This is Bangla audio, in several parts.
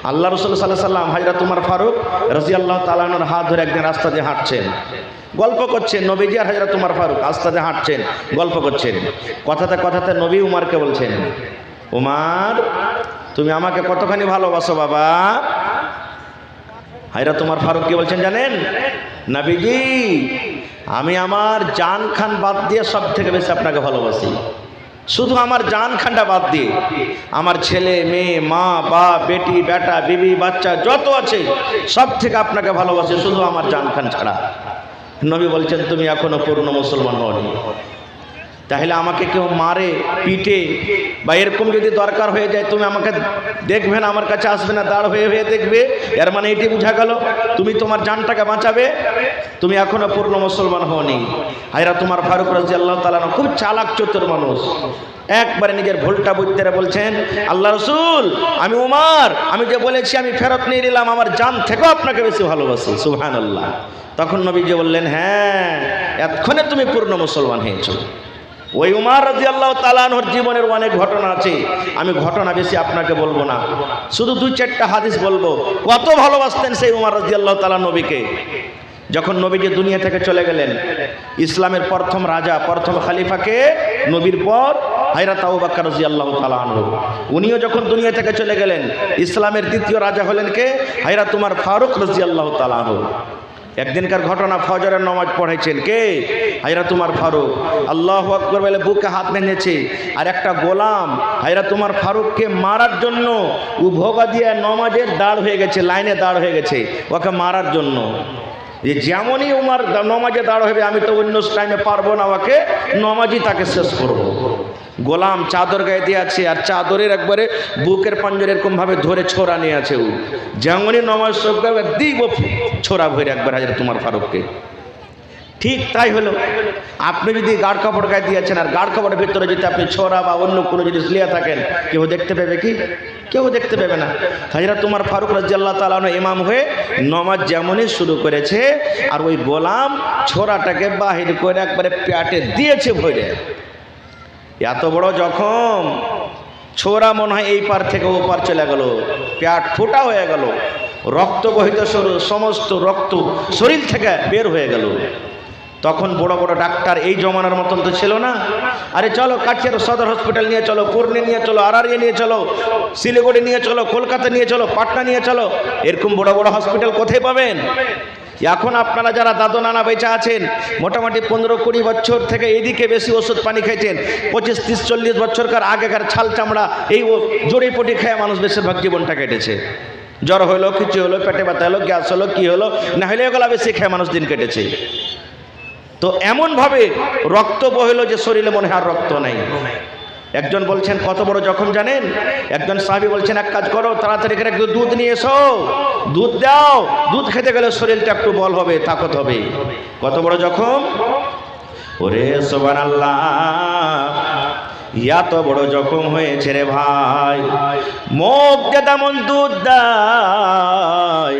আল্লাহ রাসূল সাল্লাল্লাহু আলাইহি সাল্লাম হযরত উমর ফারুক রাদিয়াল্লাহু তাআলা আনহুর হাত ধরে একদিন রাস্তা দিয়ে হাঁটছেন, গল্প করছেন। নবীজি আর হযরত উমর ফারুক রাস্তা দিয়ে হাঁটছেন, গল্প করছেন। কথাতে কথাতে নবী উমরকে বলছেন, উমর তুমি আমাকে কতখানি ভালোবাসো বাবা? হযরত উমর ফারুক কি বলছেন জানেন? নবীজি আমি আমার জান খান বাদ দিয়ে সব থেকে বেশি আপনাকে ভালোবাসি। শুধু আমার জান খানটা বাদ দিয়ে আমার ছেলে মেয়ে মা বাপ বেটি বেটা বিবি বাচ্চা যত আছে সব থেকে আপনাকে ভালোবাসি, শুধু আমার জান খান ছাড়া। নবী বলছেন তুমি এখনো পূর্ণ মুসলমান হওনি। তাহলে আমাকে কেউ মারে পিটে বা এরকম যদি দরকার হয়ে যায় তুমি আমাকে দেখবে না, আমার কাছে আসবে না, দাঁড় হয়ে হয়ে দেখবে, এর মানে এটি বোঝা গেল তুমি তোমার জানটাকে বাঁচাবে, তুমি এখনো পূর্ণ মুসলমান হওনি। হযরত উমর ফারুক রাদিয়াল্লাহু তাআলা খুব চালাক চতুর মানুষ, একবারে নিজের ভুলটা বুঝতে বলছেন, আল্লাহ রাসূল আমি উমর, আমি যে বলেছি আমি ফেরত নিয়ে নিলাম, আমার জান থেকেও আপনাকে বেশি ভালোবাসি। সুবহানাল্লাহ। তখন নবীজি বললেন, হ্যাঁ এতক্ষণে তুমি পূর্ণ মুসলমান হয়েছো। ওই উমর রাদিয়াল্লাহু তাআলা আনহুর জীবনের অনেক ঘটনা আছে, আমি ঘটনা বেশি আপনাকে বলবো না, শুধু দুই চারটা হাদিস বলবো। কত ভালোবাসতেন সেই উমর রাদিয়াল্লাহু তাআলা নবীকে। যখন নবীজি দুনিয়া থেকে চলে গেলেন, ইসলামের প্রথম রাজা প্রথম খলিফাকে নবীর পর হযরত আবু বকর রাদিয়াল্লাহু তাআলা আনহু, উনিও যখন দুনিয়া থেকে চলে গেলেন, ইসলামের দ্বিতীয় রাজা হলেন কে? হযরত উমর ফারুক রাদিয়াল্লাহু তাআলা আনহু। একদিনকার ঘটনা, ফজরের নামাজ পড়েছেন কে? হযরত উমর ফারুক। আল্লাহু আকবার বলে বুকে হাত বেঁধেছে, আর একটা গোলাম হযরত উমর ফারুককে মারার জন্য ও ভোগা দিয়ে নামাজের দাঁড় হয়ে গেছে, লাইনে দাঁড় হয়ে গেছে ওকে মারার জন্য। যে যেমনই উমর নামাজে দাঁড় হবে, আমি তো অন্য টাইমে পারবো না, ওকে নামাজই তাকে শেষ করবো। গোলাম চাদর গায়ে দিয়ে আছে, আর চাদরের একবারে বুকের পাঞ্জরে এরকম ভাবে ধরে ছোরা নিয়ে আছে। ও যেমনই নামাজ সব দিব ছোরা ভরে একবার হযরত উমর ফারুককে। ঠিক তাই হলো, আপনি যদি গাঢ় কাপড় গায়ে দিয়েছেন আর গাঢ় কাপড়ের ভিতরে যদি আপনি ছোরা বা অন্য কোনো জিনিস লিয়ে থাকেন, কেউ দেখতে পাবে কি? কেউ দেখতে পাবে না। হযরত উমর ফারুক রাদিয়াল্লাহু তাআলা আনহু ইমাম হয়ে নামাজ যেমনই শুরু করেছে, আর ওই গোলাম ছোরাটাকে বাহির করে একবারে পেটে দিয়েছে ভরে। এত বড় জখম, ছোরা মনে হয় এই পার থেকে ও পার চলে গেল, পেট ফোটা হয়ে গেল, রক্ত বহিত সমস্ত রক্ত শরীর থেকে বের হয়ে গেল। তখন বড় বড় ডাক্তার এই জমানার মতন তো ছিল না। আরে চলো কাছের সদর হসপিটাল নিয়ে চলো, পুরনে নিয়ে চলো, আরারিয়া নিয়ে চলো, শিলিগুড়ি নিয়ে চলো, কলকাতা নিয়ে চলো, পাটনা নিয়ে চলো, এরকম বড় বড় হসপিটাল কোথায় পাবেন? এখন আপনারা যারা দাদু নানা বেঁচে আছেন, মোটামুটি 15-20 বছর থেকে এদিকে বেশি ওষুধ পানি খাইছেন, 25-30-40 বছরকার আগেকার ছাল চামড়া এই জড়িপটি খেয়ে মানুষ বেশিরভাগ জীবনটা কেটেছে। জ্বর হলো, কিছু হলো, পেটে ব্যথা হলো, গ্যাস হলো, কি হলো না হলে এগুলা বেশি খেয়ে মানুষ দিন কেটেছে। তো এমনভাবে রক্ত বহিল যে শরীরে মনে হয় রক্ত নেই। একজন বলছেন কত বড় জখম জানেন? একজন সাহাবী বলছেন এক কাজ করো, তাড়াতাড়ি করে একটু দুধ নিয়ে এসো, দুধ দাও, দুধ খেতে গেলে শরীরটা একটু বল হবে, তাকত হবে। কত বড় জখম! ওরে সুবহানাল্লাহ, এত বড় জখম হয়েছে রে ভাই, মুখ দিয়ে যেমন দুধ দেয়,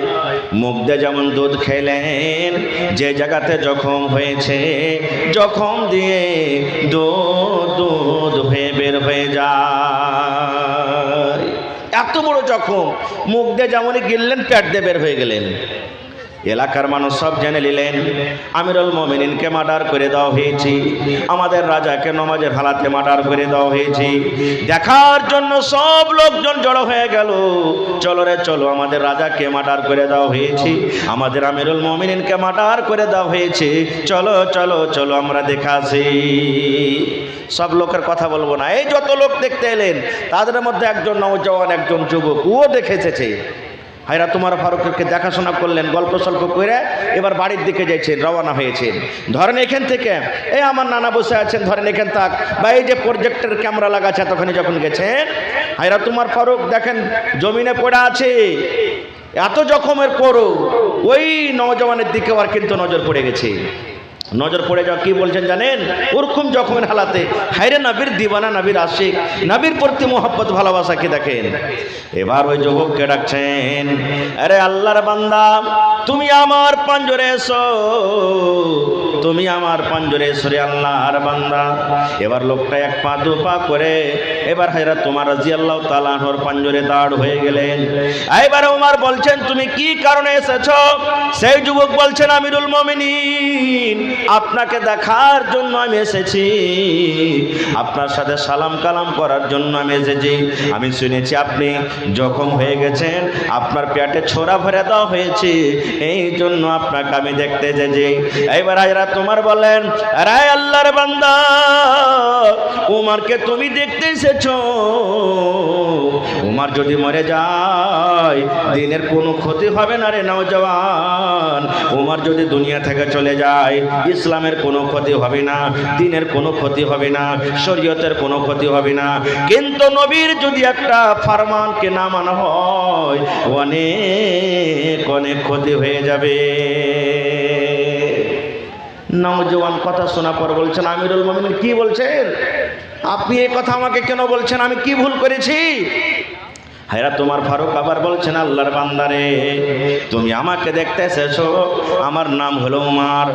মুখ দিয়ে যেমন দুধ খেলেন, যে জায়গাতে জখম হয়েছে জখম দিয়ে দুধ হয়ে বের হয়ে যায়। এত বড় জখম, মুখ দিয়ে যেমনই গিললেন পেট দিয়ে বের হয়ে গেলেন। এলাকার মানুষ সব জেনে নিলেন আমিরুল মুমিনিনকে মার্ডার করে দেওয়া হয়েছে, আমাদের রাজাকে নামাজের হালাতে মার্ডার করে দেওয়া হয়েছে। দেখার জন্য সব লোকজন জড়ো হয়ে গেল, চলো রে চলো, আমাদের রাজাকে মার্ডার করে দেওয়া হয়েছে, আমাদের আমিরুল মুমিনিনকে মার্ডার করে দেওয়া হয়েছে, চলো চলো চলো আমরা দেখে আসি। সব লোকের কথা বলবো না, এই যত লোক দেখতে এলেন তাদের মধ্যে একজন নওজওয়ান একজন যুবক ও দেখে এসেছে। হযরত উমর ফারুককে দেখাশোনা করলেন, গল্প সল্প করে এবার বাড়ির দিকে যাচ্ছেন, রওনা হয়েছেন। ধরেন এখান থেকে এই আমার নানা বসে আছেন, ধরেন এখান থাক, বা এই যে প্রজেক্টর ক্যামেরা লাগাচ্ছে, তখনই যখন গেছেন হযরত উমর ফারুক দেখেন জমিনে পড়ে আছে। এত জখমের পরও ওই নওজওয়ানের দিকে আর কিন্তু নজর পড়ে গেছে। নজর পড়ে যাও কি বলছেন জানেন? ওরকম জখমের হালাতে হায়রে নবীর দিওয়ানা, নবীর আশিক, নবীর প্রতি মোহাব্বত ভালোবাসাকে দেখেন। এবার ওই যুবককে ডাকছেন, আরে আল্লাহর বান্দা তুমি আমার পাঞ্জরে এসো, তুমি আমার পাঞ্জরে সরে আল্লাহর বান্দা। এবার লোকটা এক পা দু পা করে এবার হযরত ওমর রাদিয়াল্লাহু তাআলা আনহুর পাঞ্জরে দাঁড় হয়ে গেলেন। এবার ওমর বলছেন তুমি কি কারণে এসেছো? সেই যুবক বলছেন আমিরুল মুমিনিন, আপনাকে দেখার জন্য আমি এসেছি, আপনার সাথে সালাম কালাম করার জন্য আমি এসেছি। আমি শুনেছি আপনি জখম হয়ে গেছেন, আপনার পেটে ছোরা ভরে দেওয়া হয়েছে, এই জন্য আপনাকে আমি দেখতে এসেছি। এইবার হযরত ওমর বলেন, আরে আল্লাহর বান্দা, ওমরকে তুমি দেখতে এসেছো? ওমর যদি মরে যায় দিনের কোনো ক্ষতি হবে না রে নওজওয়ান। ওমর যদি দুনিয়া থেকে চলে যায় ইসলামের কোনো ক্ষতি হবে না, দিনের কোনো ক্ষতি হবে না, শরীয়তের কোনো ক্ষতি হবে না। কিন্তু নবীর যদি একটা ফরমানকে না মানা হয় অনেক অনেক ক্ষতি হয়ে যাবে। নওজওয়ান কথা শোনা পর বলছেন আমিরুল মুমিনিন কি বলছেন? আপনি এই কথা আমাকে কেন বলছেন? আমি কি ভুল করেছি? হযরত ওমর ফারুক আবার বলছেন আল্লাহর বান্দারে, তুমি আমাকে দেখতে এসেছো, আমার নাম হলো উমর।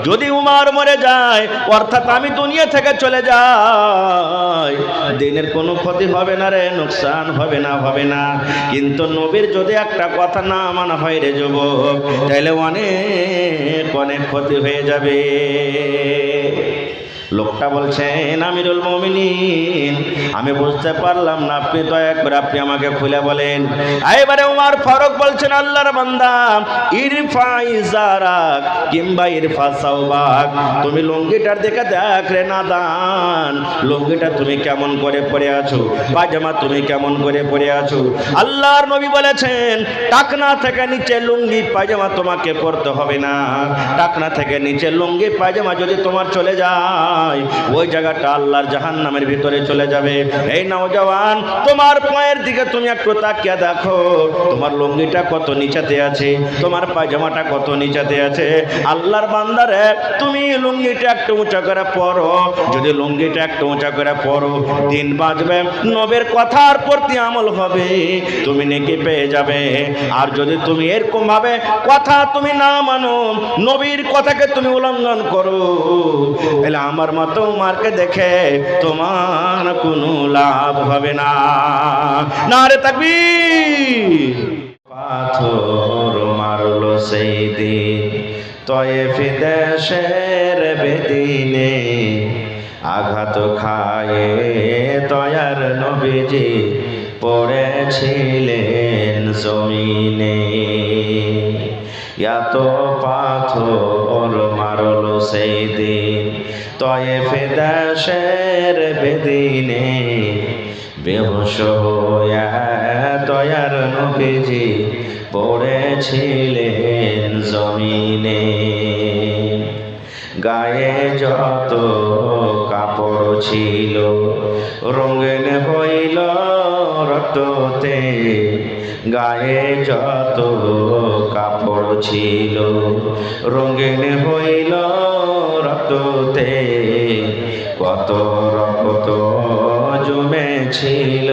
যদি উমর মরে যায় অর্থাৎ আমি দুনিয়া থেকে চলে যাই দিনের কোনো ক্ষতি হবে না রে, নোকসান হবে না, হবে না। কিন্তু নবীর যদি একটা কথা না মানা হয় রে যুবক, তাহলে অনেক অনেক ক্ষতি হয়ে যাবে। লোকটা বলছেন আমিরুল মুমিনিন, আমি বুঝতে পারলাম না, আপনি দয়া করে আপনি আমাকে খুলে বলেন। এবারে ওমর ফারুক বলছেন আল্লাহর বান্দা, ইরফা ইজারাক কিংবা ইরফা সাওবাক, তুমি লুঙ্গিটার দিকে দেখ রে নাদান, লুঙ্গিটা তুমি কেমন করে পরে আছো, পায়জামা তুমি কেমন করে পরে আছো। আল্লাহর নবী বলেছেন টাকনা থেকে নিচে লুঙ্গি পায়জামা তোমাকে পরতে হবে না, টাকনা থেকে নিচে লুঙ্গি পায়জামা যদি তোমার চলে যায় ওই জায়গাটা আল্লাহর জাহান্নামের ভিতরে চলে যাবে। এই নওজওয়ান, তোমার পায়ের দিকে তুমি একটু তাকিয়ে দেখো, তোমার লুঙ্গিটা কত নিচেতে আছে, তোমার পায়জামাটা কত নিচেতে আছে। আল্লাহর বান্দারে, তুমি লুঙ্গিটা একটু উঁচা করে পরো, যদি লুঙ্গিটা একটু উঁচা করে পরো দিন বাঁচবে, নবীর কথার প্রতি আমল হবে, তুমি নেকি পেয়ে যাবে। আর যদি তুমি এরকম ভাবে কথা তুমি না মানো, নবীর কথাকে তুমি উল্লঙ্ঘন করো, তাহলে আমার মতো উমরকে দেখে তোমার কোনো লাভ হবে না। নারে তাকবীর। পাথর মারলো সেই দিন তয়েফ দেশের বেদিনে, আঘাত খায়ে তয়ার নবীজি পড়েছিলেন জমিনে। এত পাথর মারলো সেই দিন তয়েফ দেশের বেদিনে, বেহুশ হয়ে তয়ার নবীজি পড়েছিলেন জমিনে। গায়ে যত কাপড় ছিল রঙিন হইল রক্ততে, গায়ে যত কাপড় ছিল রঙিন হইল রক্ততে, কত রক্ত জমেছিল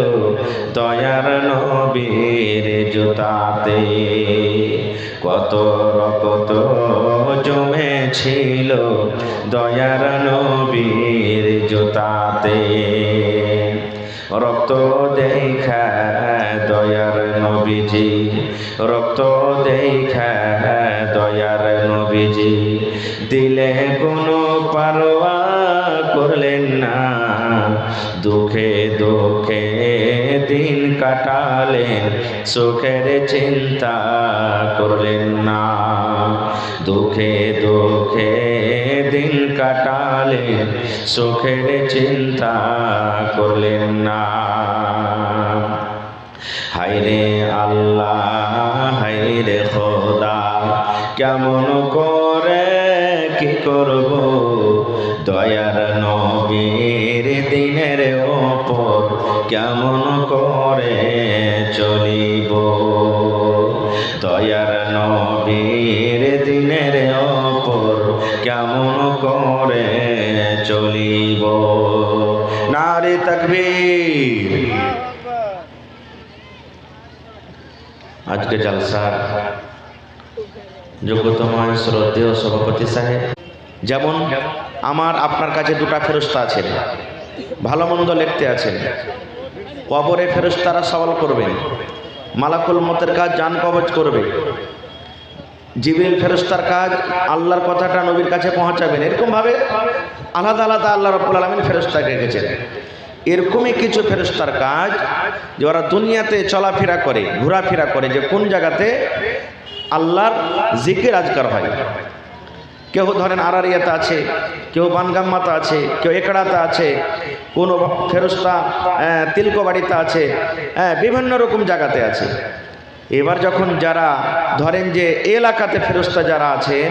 দয়ার নবীর জুতাতে, কত রক্ত জমেছিল দয়ার নবীর জুতাতে। রক্ত দেখা দয়ার নবীজি, রক্ত দেখা দয়ার নবীজি দিলে কোনো পারোয়া করলেন না, দুঃখে দুঃখে দিন কাটালেন, সুখের চিন্তা করলেন না, দুঃখে দুঃখে দিন কাটালেন, সুখের চিন্তা করলেন না। হায়রে আল্লাহ, হায়রে খোদা, কেমন করে কি করব, দয়ার নবীর দিনের ওপর কেমন করে চলিব, দয়ার নবীর দিনের ওপর কেমন করে চলিব। নারে তাকবীর। আজকে জলসার যোগ্যতম শ্রদ্ধেয় সভাপতি সাহেব যেমন আপনার কাছে দুটা ফেরেশতা আছেন, ভালো মন্দ লিখতে আছেন। কবরে ফেরেশতারা সওয়াল করবেন, মালাকুল মতের কাজ জান কবজ করবে, জিবরিল ফেরেশতার কাজ আল্লাহর কথাটা নবীর কাছে পৌঁছাবেন। এরকমভাবে আলাদা আলাদা আল্লাহ রাব্বুল আলামিন ফেরেশতাকে রেখেছেন। এরকমই কিছু ফেরেশতার কাজ যে ওরা দুনিয়াতে চলাফেরা করে, ঘোরাফেরা করে, যে কোন জায়গাতে আল্লাহর জিকির আজকার হয়। কেউ ধরেন আরারিয়াতে আছে, কেউ বানগাম্মাতে আছে, কেউ একড়াতে আছে, কোন ফেরেশতা তিলকবাড়িতে আছে, বিভিন্ন রকম জায়গাতে আছে। এবার যখন যারা ধরেন যে এলাকাতে ফেরেশতা যারা আছেন,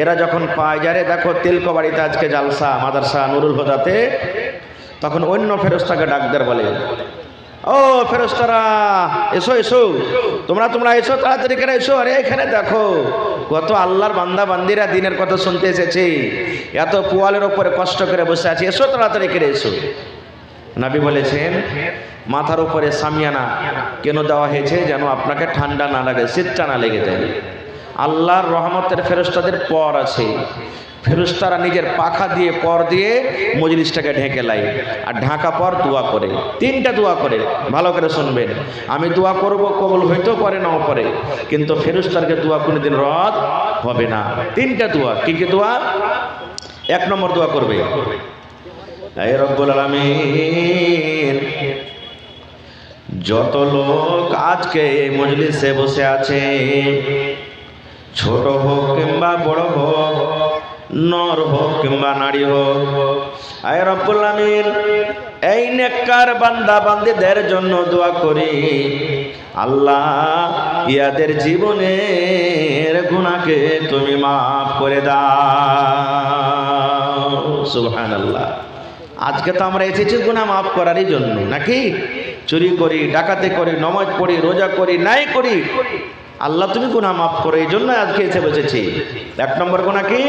এরা যখন পায় যারে দেখো তিলকবাড়িতে আজকে জালসা মাদ্রাসা নুরুল হুদাতে, তখন অন্য ফেরেশতাকে ডাক দেয়, বলে ও ফেরেশতারা এসো এসো, তোমরা এসো, তাড়াতাড়ি করে এসো। আরে এখানে দেখো কত আল্লাহর বান্দা বান্দিরা দিনের কথা শুনতে এসেছে, এত পোয়ালের ওপরে কষ্ট করে বসে আছে, এসো তাড়াতাড়ি করে এসো। নবী বলেছেন মাথার উপরে সামিয়ানা কেন দেওয়া হয়েছে? যেন আপনাকে ঠান্ডা না লাগে, শীতটা না লেগে যায়। আল্লাহর রহমতের ফেরেশতাদের পর আছে, ফেরেশতারা নিজের পাখা দিয়ে পর দিয়ে মজলিসটাকে ঢেকে লাই, আর ঢাকা পর দোয়া করে, তিনটা দোয়া করে। ভালো করে শুনবেন, আমি দোয়া করব, কবুল হইতেও পারে নাও পারে, কিন্তু ফেরেশতারকে দোয়া কোনোদিন রদ হবে না। তিনটা দোয়া। কি কি দোয়া? এক নম্বর দোয়া করবে, হে রব্বুল আলামিন, যত লোক আজকে এই মজলিসে বসে আছে, ছোট হোক কিংবা বড় হোক, নর হোক কিংবা নারী হোক, হে রব্বুল আলামিন, এই নেককার বান্দা বান্দীদের জন্য দোয়া করি, আল্লাহ ইয়াদের জীবনের গুনাহকে তুমি মাফ করে দাও। সুবহানাল্লাহ। আজকে তো আমরা এসেছি গুনাহ মাফ করারই জন্য, নাকি? চুরি করি, ডাকাতি করি, নামাজ পড়ি, রোজা করি, নাই করি, আল্লাহ তুমি গুনাহ মাফ করো, এই জন্য আজকে এসে বসেছি। এক নম্বর গুনাহ কি?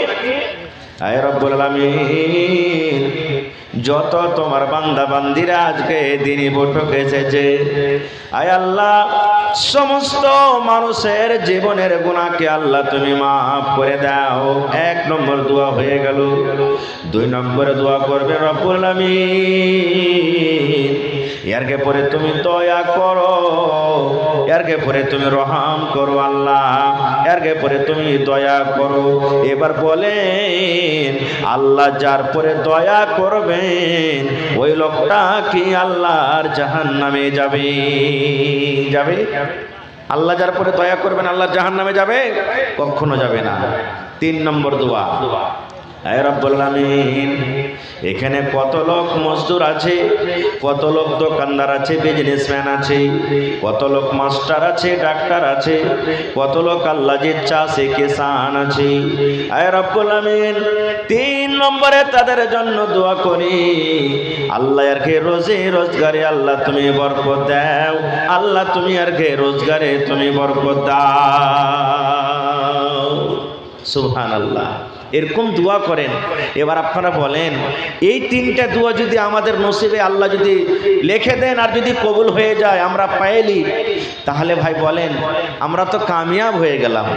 হে রব্বুল আলামিন, যত তোমার বান্দা বান্দিরা আজকে দিনই বৈঠকে এসেছে, আয় আল্লাহ সমস্ত মানুষের জীবনের গুনাহকে আল্লাহ তুমি মাফ করে দাও। এক নম্বর দোয়া হয়ে গেল। দুই নম্বরে দোয়া করবে রব্বুল আলামিন, এরকে পরে তুমি দয়া করো, এরকে পরে তুমি রহম করো আল্লাহ, এরকে পরে তুমি দয়া করো। এবার বলেন আল্লাহ যার পরে দয়া করবেন ওই লোকটা কি আল্লাহর জাহান্নামে যাবে? যাবে? আল্লাহ যার পরে দয়া করবেন আল্লাহর জাহান্নামে যাবে? কখনো যাবে না। তিন নম্বর দোয়া, হে রব্বুল আলামিন, এখানে কত লোক মজদুর আছে, কত লোক দোকানদার আছে, বিজনেসম্যান আছে, কত লোক মাস্টার আছে, ডাক্তার আছে, কত লোক আল্লাহ যে চাষে কিসান আছে, হে রব্বুল আলামিন, তিন নম্বরে তাদের জন্য দোয়া করি, আল্লাহ এরকে রোজে রোজগারে আল্লাহ তুমি বরকত দাও, আল্লাহ তুমি এরকে রোজগারে তুমি বরকত দাও। সুবহানাল্লাহ। এরকম দোয়া করেন। এবার আপনারা বলেন এই তিনটা দোয়া যদি আমাদের নসিবে আল্লাহ যদি লিখে দেন আর যদি কবুল হয়ে যায়, আমরা পাইলি, তাহলে ভাই বলেন আমরা তো কামিয়াব হয়ে গেলাম।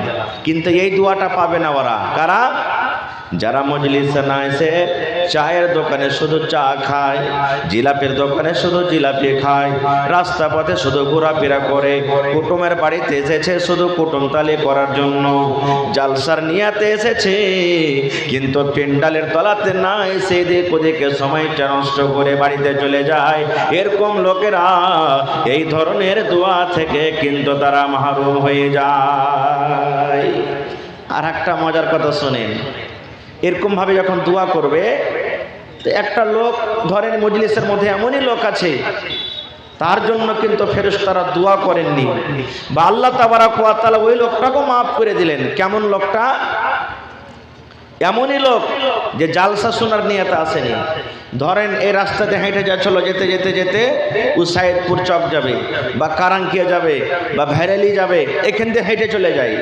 কিন্তু এই দোয়াটা পাবে না ওরা। কারা? যারা মজলিসে না এসে চায়ের দোকানে শুধু চা খায়, জিলাপির দোকানে শুধু জিলাপি খায়, রাস্তা পথে শুধু ঘোরাফেরা করে, কুটুমের বাড়িতে এসেছে শুধু কুটুমতালি করার জন্য, জালসার নিয়াতে এসেছে কিন্তু পেন্ডালের তলাতে না এসে এদিক ওদিকে সময়টা নষ্ট করে বাড়িতে চলে যায়, এরকম লোকেরা এই ধরনের দোয়া থেকে কিন্তু তারা মাহরুম হয়ে যায়। আর একটা মজার কথা শোনেন, এরকম ভাবে যখন দোয়া করবে, তো একটা লোক ধরেন মজলিসের মধ্যে এমনই লোক আছে তার জন্য কিন্তু ফেরেশতারা দোয়া করেননি, বা আল্লাহ তাবারাক ওয়া তাআলা ওই লোকটাকেও মাফ করে দিলেন। কেমন লোকটা? এমনই লোক যে জালসা শোনার নিয়তে আসেনি। ধরেন এই রাস্তাতে হেঁটে যাচ্ছিল, যেতে যেতে যেতে উসাইদপুর চক যাবে, বা কারাঙ্কিয়া যাবে, বা ভেরেলি যাবে, এখান থেকে হেঁটে চলে যায়।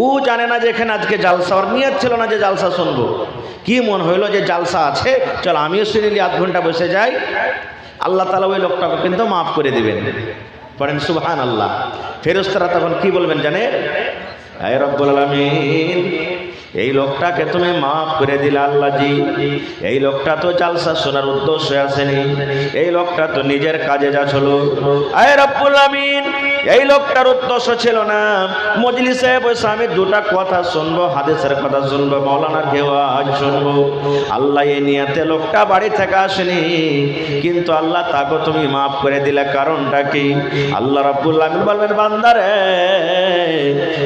ও জানে না যে এখানে আজকে জালসা, ওর নিয়ত ছিল না যে জালসা শুনবো, কি মন হইলো যে জালসা আছে, চল আমিও শুনিলি, আধ ঘন্টা বসে যাই। আল্লাহ তাআলা ওই লোকটাকে কিন্তু মাফ করে দিবেন। পড়েন সুবহানাল্লাহ। ফেরেশতারা তখন কি বলবেন জানেন? হে রব্বুল আলামিন, এই লোকটাকে তুমি মাফ করে দিলে আল্লাহ জি। এই লোকটা তো জালসা শোনার উদ্দেশ্যে আসেনি, এই লোকটা তো নিজের কাজে যাচ্ছিল। আয় রব্বুল আমিন, এই লোকটার উদ্দেশ্য ছিল না মজলিসে বসে আমি দুটা কথা শুনবো, হাদিসের কথা শুনবো, মাওলানার আজ শুনবো। আল্লাহ এই নিয়তে লোকটা বাড়ি থেকে আসেনি, কিন্তু আল্লাহ তাকে তুমি মাফ করে দিলে। কারণটা কি? আল্লাহ রাব্বুল আমিন বলবেন, বান্দারে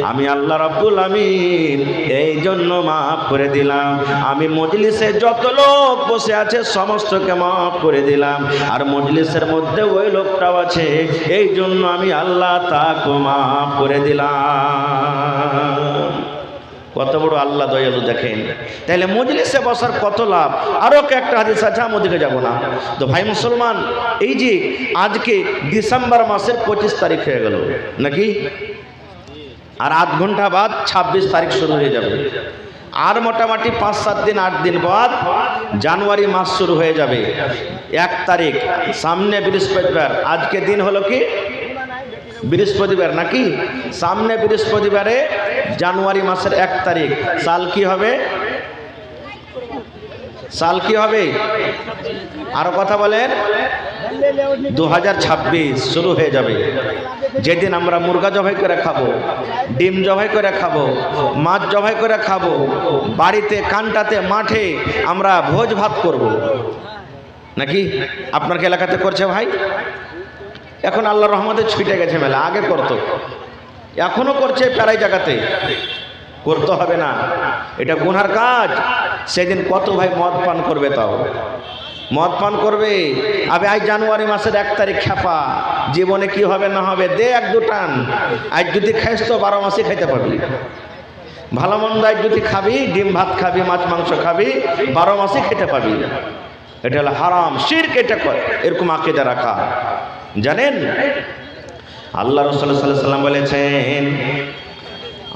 আমি আল্লাহ রাব্বুল আমিন এই জন্য মাফ করে দিলাম, আমি মজলিসে যত লোক বসে আছে সমস্তকে মাফ করে দিলাম, আর মজলিসের মধ্যে ওই লোকটাও আছে, এই জন্য আমি আল্লাহ তাকে মাফ করে দিলাম। কত বড় আল্লাহ দয়ালু দেখেন। তাহলে মজলিসে বসার কত লাভ। আরও একটা হাদিস আছে, আমি ওদিকে যাব না। তো ভাই মুসলমান, এই যে আজকে ডিসেম্বর মাসের 25 তারিখ হয়ে গেল নাকি, আর আধ ঘন্টা বাদ 26 তারিখ শুরু হয়ে যাবে, আর মোটামুটি 5-7 দিন 8 দিন বাদ জানুয়ারি মাস শুরু হয়ে যাবে। 1 তারিখ সামনে বৃহস্পতিবার, আজকে দিন হলো কি বৃহস্পতিবার নাকি, সামনে বৃহস্পতিবারে জানুয়ারি মাসের 1 তারিখ। সাল কি হবে? সাল কি হবে? আরো কথা বলেন। 2026 শুরু হয়ে যাবে। যেদিন আমরা মুরগা জবাই করে খাবো, ডিম জবাই করে খাবো, মাছ জবাই করে খাবো, বাড়িতে কানটাতে মাঠে আমরা ভোজ ভাত করব নাকি? আপনার এলাকাতে করছে ভাই? এখন আল্লাহর রহমতে ছুটে গেছে মেলা, আগে করতো, এখনো করছে প্রায় জায়গাতে। করতে হবে না, এটা গুনার কাজ। সেদিন কত ভাই মদ পান করবে, তাও মদ পান করবে। আবে আজ জানুয়ারি মাসের 1 তারিখ খেপা, জীবনে কি হবে না হবে দে 1-2 টান। আজ যদি খাইস তো 12 মাসে খাইতে পারবি। ভালো মন্দ আজ যদি খাবি, ডিম ভাত খাবি, মাছ মাংস খাবি, 12 মাসে খেতে পাবি। এটা হলো হারাম, শিরক। এটা এরকম আকীদা রাখা, জানেন? আল্লাহ রাসূল সাল্লাল্লাহু আলাইহি ওয়াসাল্লাম বলেছেন,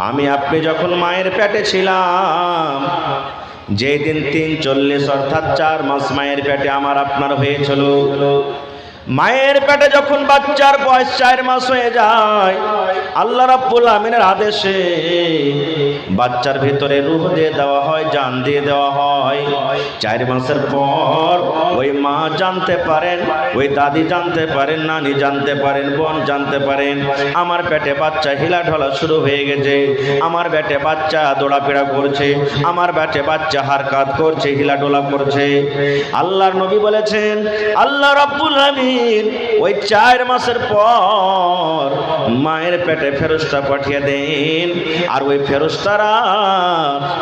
আমি আপনি যখন মায়ের পেটে ছিলাম, যেদিন 340 অর্থাৎ 4 মাস মায়ের পেটে আমার আপনার হয়েছিল, মায়ের পেটে যখন বাচ্চার বয়স 4 মাস হয়ে যায়, আল্লাহ রাব্বুল আমিনের আদেশে বাচ্চার ভিতরে রূহ দিয়ে দেওয়া হয়, জান দিয়ে দেওয়া হয়। 4 মাসের পর ওই মা জানতে পারেন, ওই দাদি জানতে পারেন, নানি জানতে পারেন, বোন জানতে পারেন, আমার পেটে বাচ্চা হিলাঢলা শুরু হয়ে গেছে, আমার পেটে বাচ্চা দৌড়াফেরা করছে, আমার পেটে বাচ্চা হারকাত করছে, হিলাডোলা করছে। আল্লাহর নবী বলেছেন, আল্লাহ রাব্বুল আমিন ওই 4 মাসের পর মায়ের পেটে ফেরেশতা পাঠিয়ে দেন, আর ওই ফেরেশতারা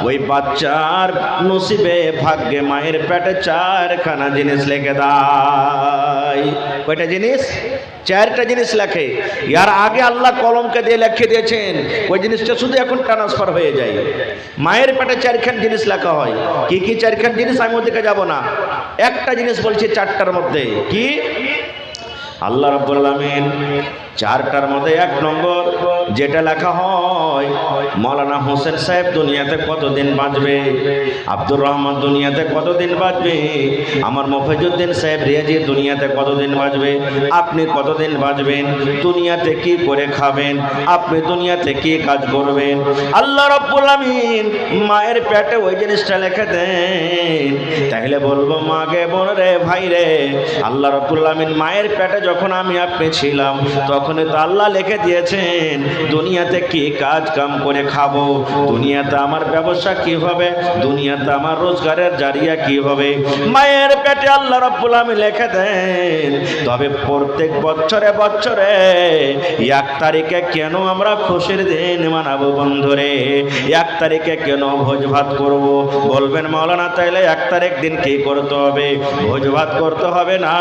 ওই বাচ্চার নসিবে ভাগ্যে মায়ের পেটে 4খানা জিনিস লিখে দেয়। কয়টা জিনিস? 4টা জিনিস লেখে। ইয়ার আগে আল্লাহ কলমকে দিয়ে লিখে দিয়েছেন, ওই জিনিসটা শুধু এখন ট্রান্সফার হয়ে যায়। মায়ের পেটে 4খানা জিনিস লেখা হয়। কি কি 4খানা জিনিস আমি ওদিকে যাব না, একটা জিনিস বলছি 4টার মধ্যে। কি? আল্লাহ রাব্বুল আমিন 4টার মধ্যে 1 নম্বর যেটা লেখা হয়, মাওলানা হোসেন সাহেব দুনিয়াতে কতদিন বাঁচবে, আব্দুর রহমান দুনিয়াতে কতদিন বাঁচবে, আমার মফিজউদ্দিন সাহেব রিয়াজি দুনিয়াতে কতদিন বাঁচবে, আপনি কতদিন বাঁচবেন, দুনিয়াতে কি করে খাবেন, আপনি দুনিয়াতে কি কাজ করবেন। আল্লাহ রাব্বুল আমিন মায়ের পেটে ওই জিনিসটা লিখে দেন। তাহলে বলবো মাকে, বোন রে, ভাই রে, আল্লাহ রাব্বুল আমিন মায়ের পেটে যখন আমি আপনি ছিলাম, তখন তো আল্লাহ লিখে দিয়েছেন দুনিয়াতে কি কাজ কাম করে খাবো, দুনিয়াতে আমার ব্যবসা কি হবে, দুনিয়াতে আমার রোজগারের জারিয়া কি হবে। মায়ের পেটে আল্লাহ রাব্বুল আমিন লিখে দেন। তবে প্রত্যেক বছরে বছরে 1 তারিখে কেন আমরা খুশির দিন মানাবো বন্ধুরে, 1 তারিখে কেন ভোজ ভাত করব? বলবেন মাওলানা তাইলে 1 তারিখ দিন কি করতে হবে? ভোজ ভাত করতে হবে না,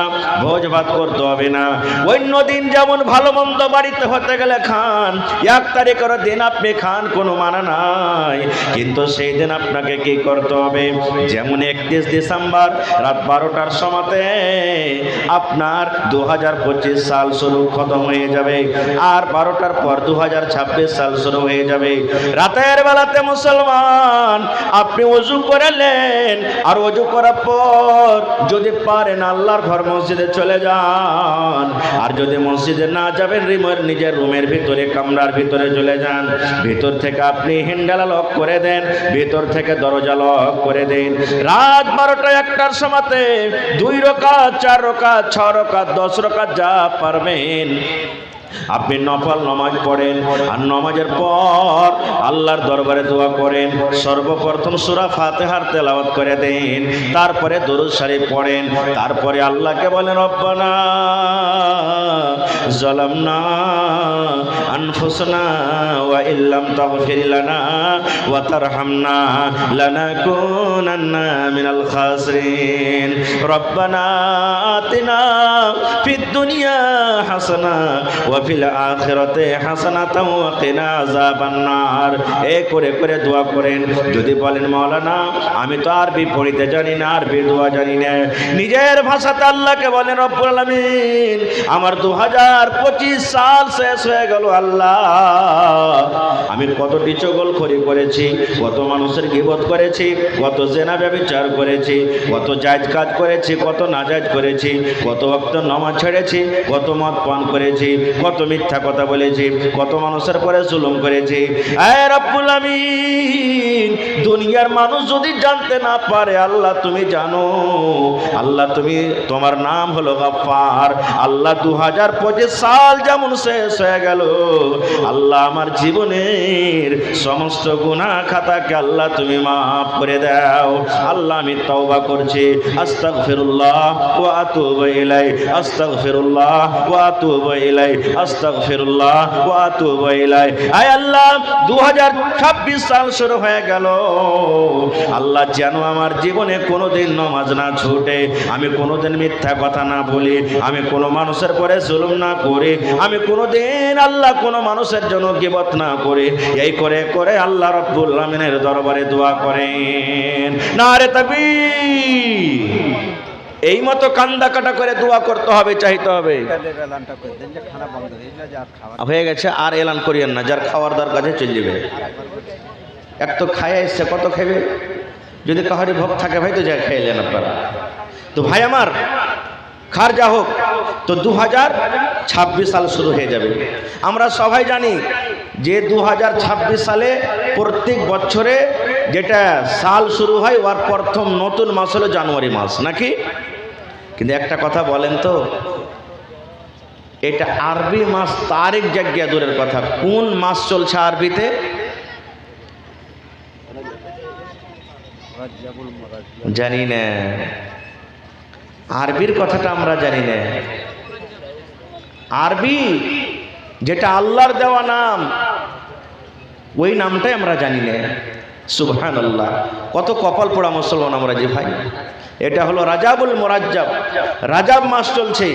ভোজ ভাত করতে হবে না। অন্য দিন যেমন ভালো মন্দ বাড়িতে হতে গেলে খান, 1 তারিখের দিন আপনি খান, কোনো মানা নাই, কিন্তু সেই দিন আপনাকে কি করতে হবে? যেমন 31 ডিসেম্বর রাত 12টার সময়তে আপনার 2025 সাল শুরু খতম হয়ে যাবে, আর 12টার পর 2026 সাল শুরু হয়ে যাবে। রাতের বেলাতে মুসলমান আপনি ওযু করলেন, আর ওযু করার পর যদি পারেন আল্লাহর ঘর মসজিদে চলে যান, আর যদি মসজিদে না যাবেন নিজের রুমের ভিতরে, কামরার ভিতরে চলে যান। ভিতর থেকে আপনি হ্যান্ডেল লক করে দেন, ভিতর থেকে দরজা লক করে দেন। রাত 12টা 1টার সময়তে 2 রাকাত, 4 রাকাত, 6 রাকাত, 10 রাকাত যা পারবেন আপনি নফল নামাজ পড়েন। আর নামাজের পর আল্লাহর দরবারে দোয়া করেন। সর্বপ্রথম সূরা ফাতিহার তেলাওয়াত করে দেন, তারপরে দরুদ শরীফ পড়েন, তারপরে আল্লাহকে বলেন রব্বানা যালামনা আনফুসানা ওয়া ইল্লাম তাগফির লানা ওয়া তারহামনা লানাকুনান্না মিনাল খাসিরিন। রব্বানা আতিনা ফিদ দুনিয়া হাসানা ওয়া ফিল আখিরাতি হাসানাতাও ওয়া কিনা আযাবান নার। এই করে করে দোয়া করেন। যদি বলেন মাওলানা আমি তো আরবি পড়িতে জানি না, আরবি দোয়া জানি না, নিজের ভাষাতে আল্লাহকে বলেন রব্বুল আলামিন আমার 2025 সাল শেষ হয়ে গেল আল্লাহ, আমি কতটি চগলখড়ি করেছি, কত মানুষের গীবত করেছি, কত জেনা ব্যভিচার করেছি, কত জায়েজ কাজ করেছি, কত নাজায়েজ করেছি, কত ওয়াক্ত নামাজ ছেড়েছি, কত মদ পান করেছি, কত মিথ্যা কথা বলেছি, কত মানুষের পরে জুলুম করেছি। এ রব্বুল আমিন দুনিয়ার মানুষ যদি জানতে না পারে আল্লাহ তুমি জানো। আল্লাহ তুমি, তোমার নাম হলো গফফার। আল্লাহ 2025 সাল যেমন শেষ হয়ে গেল আল্লাহ আমার জীবনের সমস্ত গুনাহ খাতাকে আল্লাহ তুমি মাফ করে দাও। আল্লাহ আমি তওবা করছি, আস্তাগফিরুল্লাহ ওয়া আতুবু ইলাইহি, আস্তাগফিরুল্লাহ ওয়া আতুবু ইলাইহি, আস্তাগফিরুল্লাহ ওয়া আতুবু ইলাইহি। আয় আল্লাহ 2026 সাল শুরু হয়ে গেল আল্লাহ, যেন আমার জীবনে কোনোদিন নামাজ না ছুটে, আমি কোনোদিন মিথ্যা কথা না বলি, আমি কোনো মানুষের পরে জুলুম না করি, আমি কোনোদিন আল্লাহ কোনো মানুষের জন্য গীবত না করি। এই করে করে আল্লাহ রাব্বুল আমিনের দরবারে দোয়া করেন। নারে তাকবীর। এই মতো কান্দা কাটা করে দোয়া করতে হবে, চাইতে হবে। হয়ে গেছে, আর এলান করিয়েন না, যার খাওয়ার দরকার কাছে চলে যাবে। এক তো খাইয়া এসছে, কত খাইবে? যদি কাহারি ভোগ থাকে ভাই তো যা খাইলেন আপনারা। তো ভাই আমার খার যা হোক, তো 2026 সাল শুরু হয়ে যাবে। আমরা সবাই জানি যে 2026 সালে প্রত্যেক বছরে যেটা সাল শুরু হয় ওর প্রথম নতুন মাস হলো জানুয়ারি মাস, নাকি? কিন্তু একটা কথা বলেন তো, এটা আরবি মাস তারিখ জায়গা দূরের কথা, কোন মাস চলছে আরবিতে? জানি না, আরবির কথাটা আমরা জানি না। আরবি যেটা আল্লাহর দেওয়া নাম, ওই নামটাই আমরা জানি না। সুবহানাল্লাহ, কত কপাল পোড়া মুসলমান আমরা যে ভাই। এটা হলো রাজাবুল মুরাজ্জাব, রাজাব মাস চলছে,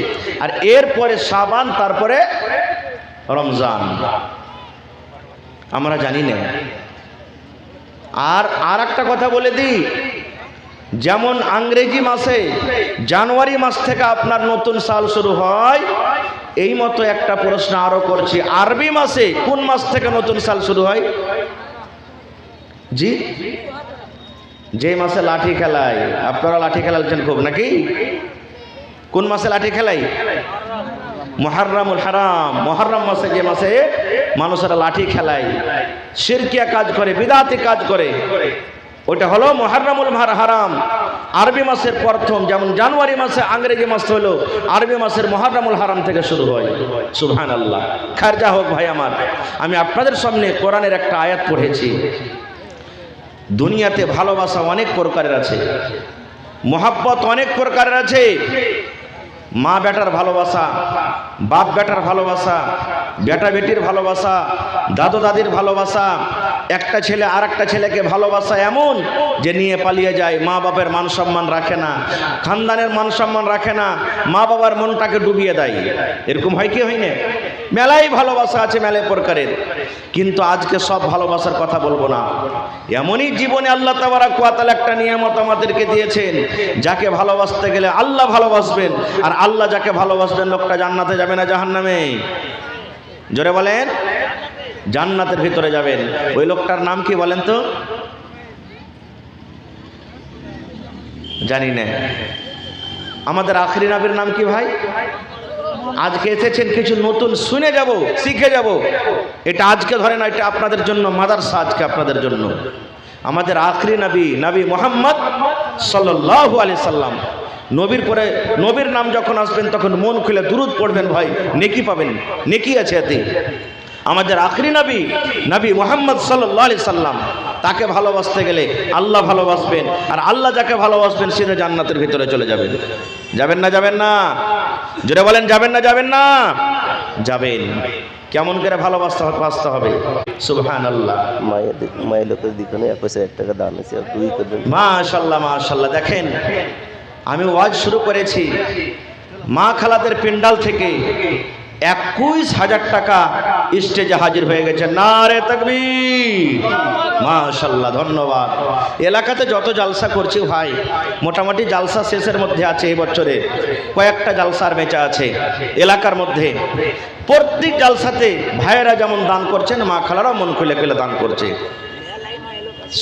আর এরপরে শাবান, তারপরে রমজান, আমরা জানি না। আর একটা কথা বলে দিই, যেমন ইংরেজি মাসে জানুয়ারি মাস থেকে আপনার নতুন সাল শুরু হয়, এই মতো একটা প্রশ্ন আরো করছি, আরবি মাসে কোন মাস থেকে নতুন সাল শুরু হয়? জি, যে মাসে লাঠি খেলায়, আপনারা লাঠি খেলাচ্ছেন খুব নাকি? কোন মাসে লাঠি খেলাই? মুহররমুল হারাম, মুহররম মাসে, যে মাসে মানুষেরা লাঠি খেলায়, শিরকিয়া কাজ করে, বিদআতি কাজ করে, ওটা হলো মুহররমুল হারাম। আরবি মাসের প্রথম, যেমন জানুয়ারি মাসে ইংরেজি মাস হলো, আরবি মাসের মুহররমুল হারাম থেকে শুরু হয়। সুবহানাল্লাহ। খারজা হোক ভাই আমার, আমি আপনাদের সামনে কোরআনের একটা আয়াত পড়েছি। দুনিয়াতে ভালোবাসা অনেক প্রকারের আছে, মোহাব্বত অনেক প্রকারের আছে। মা বেটার ভালোবাসা, বাপ বেটার ভালোবাসা, বেটা বেটির ভালোবাসা, দাদু দাদির ভালোবাসা, একটা ছেলে আর একটা ছেলেকে ভালোবাসা এমন যে নিয়ে পালিয়ে যায়, মা বাপের মান সম্মান রাখে না, খানদানের মান সম্মান রাখে না, মা বাবার মনটাকে ডুবিয়ে দেয়। এরকম হয় কি হয় না? মেলাই ভালোবাসা আছে, মেলাই প্রকারের। কিন্তু আজকে সব ভালোবাসার কথা বলবো না। এমনই জীবনে আল্লাহ তাবারাক ওয়া তাআলা একটা নিয়ামত আমাদেরকে দিয়েছেন, যাকে ভালোবাসতে গেলে আল্লাহ ভালোবাসবেন, আর আল্লাহ যাকে ভালোবাসবেন লোকটা জান্নাতে যাবে না জাহান্নামে? জোরে বলেন, জান্নাতের ভিতরে যাবেন। ওই লোকটার নাম কি বলেন তো? জানি না। আমাদের আখেরি নবীর নাম কি ভাই? আজকে এসেছেন কিছু নতুন শুনে যাব, শিখে যাব। এটা আজকে ধরে না, এটা আপনাদের জন্য মাদ্রাসা, আজকে আপনাদের জন্য। আমাদের আখরি নবী নবী মুহাম্মদ সাল্লাল্লাহু আলাইহি সাল্লাম, নবীর পরে নবীর নাম যখন আসবেন তখন মন খুলে দুরূদ পড়বেন, ভাই নেকি পাবেন, নেকি আছে এতে। আমাদের আখরি নবী নবী মুহাম্মদ সাল্লাল্লাহু আলাইহি সাল্লাম, তাকে ভালোবাসতে গেলে আল্লাহ ভালোবাসবেন, আর আল্লাহ যাকে ভালোবাসবেন সে জান্নাতের ভিতরে চলে যাবেন। যাবেন না? যাবেন না? জোরে বলেন, যাবেন না? যাবেন না? যাবেন। কেমন করে ভালোবাসতে হবে? সুবহানাল্লাহ। মায়ের লোকের দিকে 21,000 টাকা দান আছে, দুই করবেন। মাশাআল্লাহ মাশাআল্লাহ। দেখেন, আমি ওয়াজ শুরু করেছি, মা খালাদের পেন্ডাল থেকে 21,000 টাকা স্টেজে হাজির হয়ে গেছে। নারে তাকবীর, মাশাআল্লাহ, ধন্যবাদ। এলাকাতে যত জালসা করছি ভাই, মোটামুটি জালসা শেষের মধ্যে আছে। এই বছরে কয়েকটা জালসার বেচা আছে এলাকার মধ্যে। প্রত্যেক জালসাতে ভাইয়েরা যেমন দান করছেন, মা খালারাও মন খুলে খুলে দান করছে।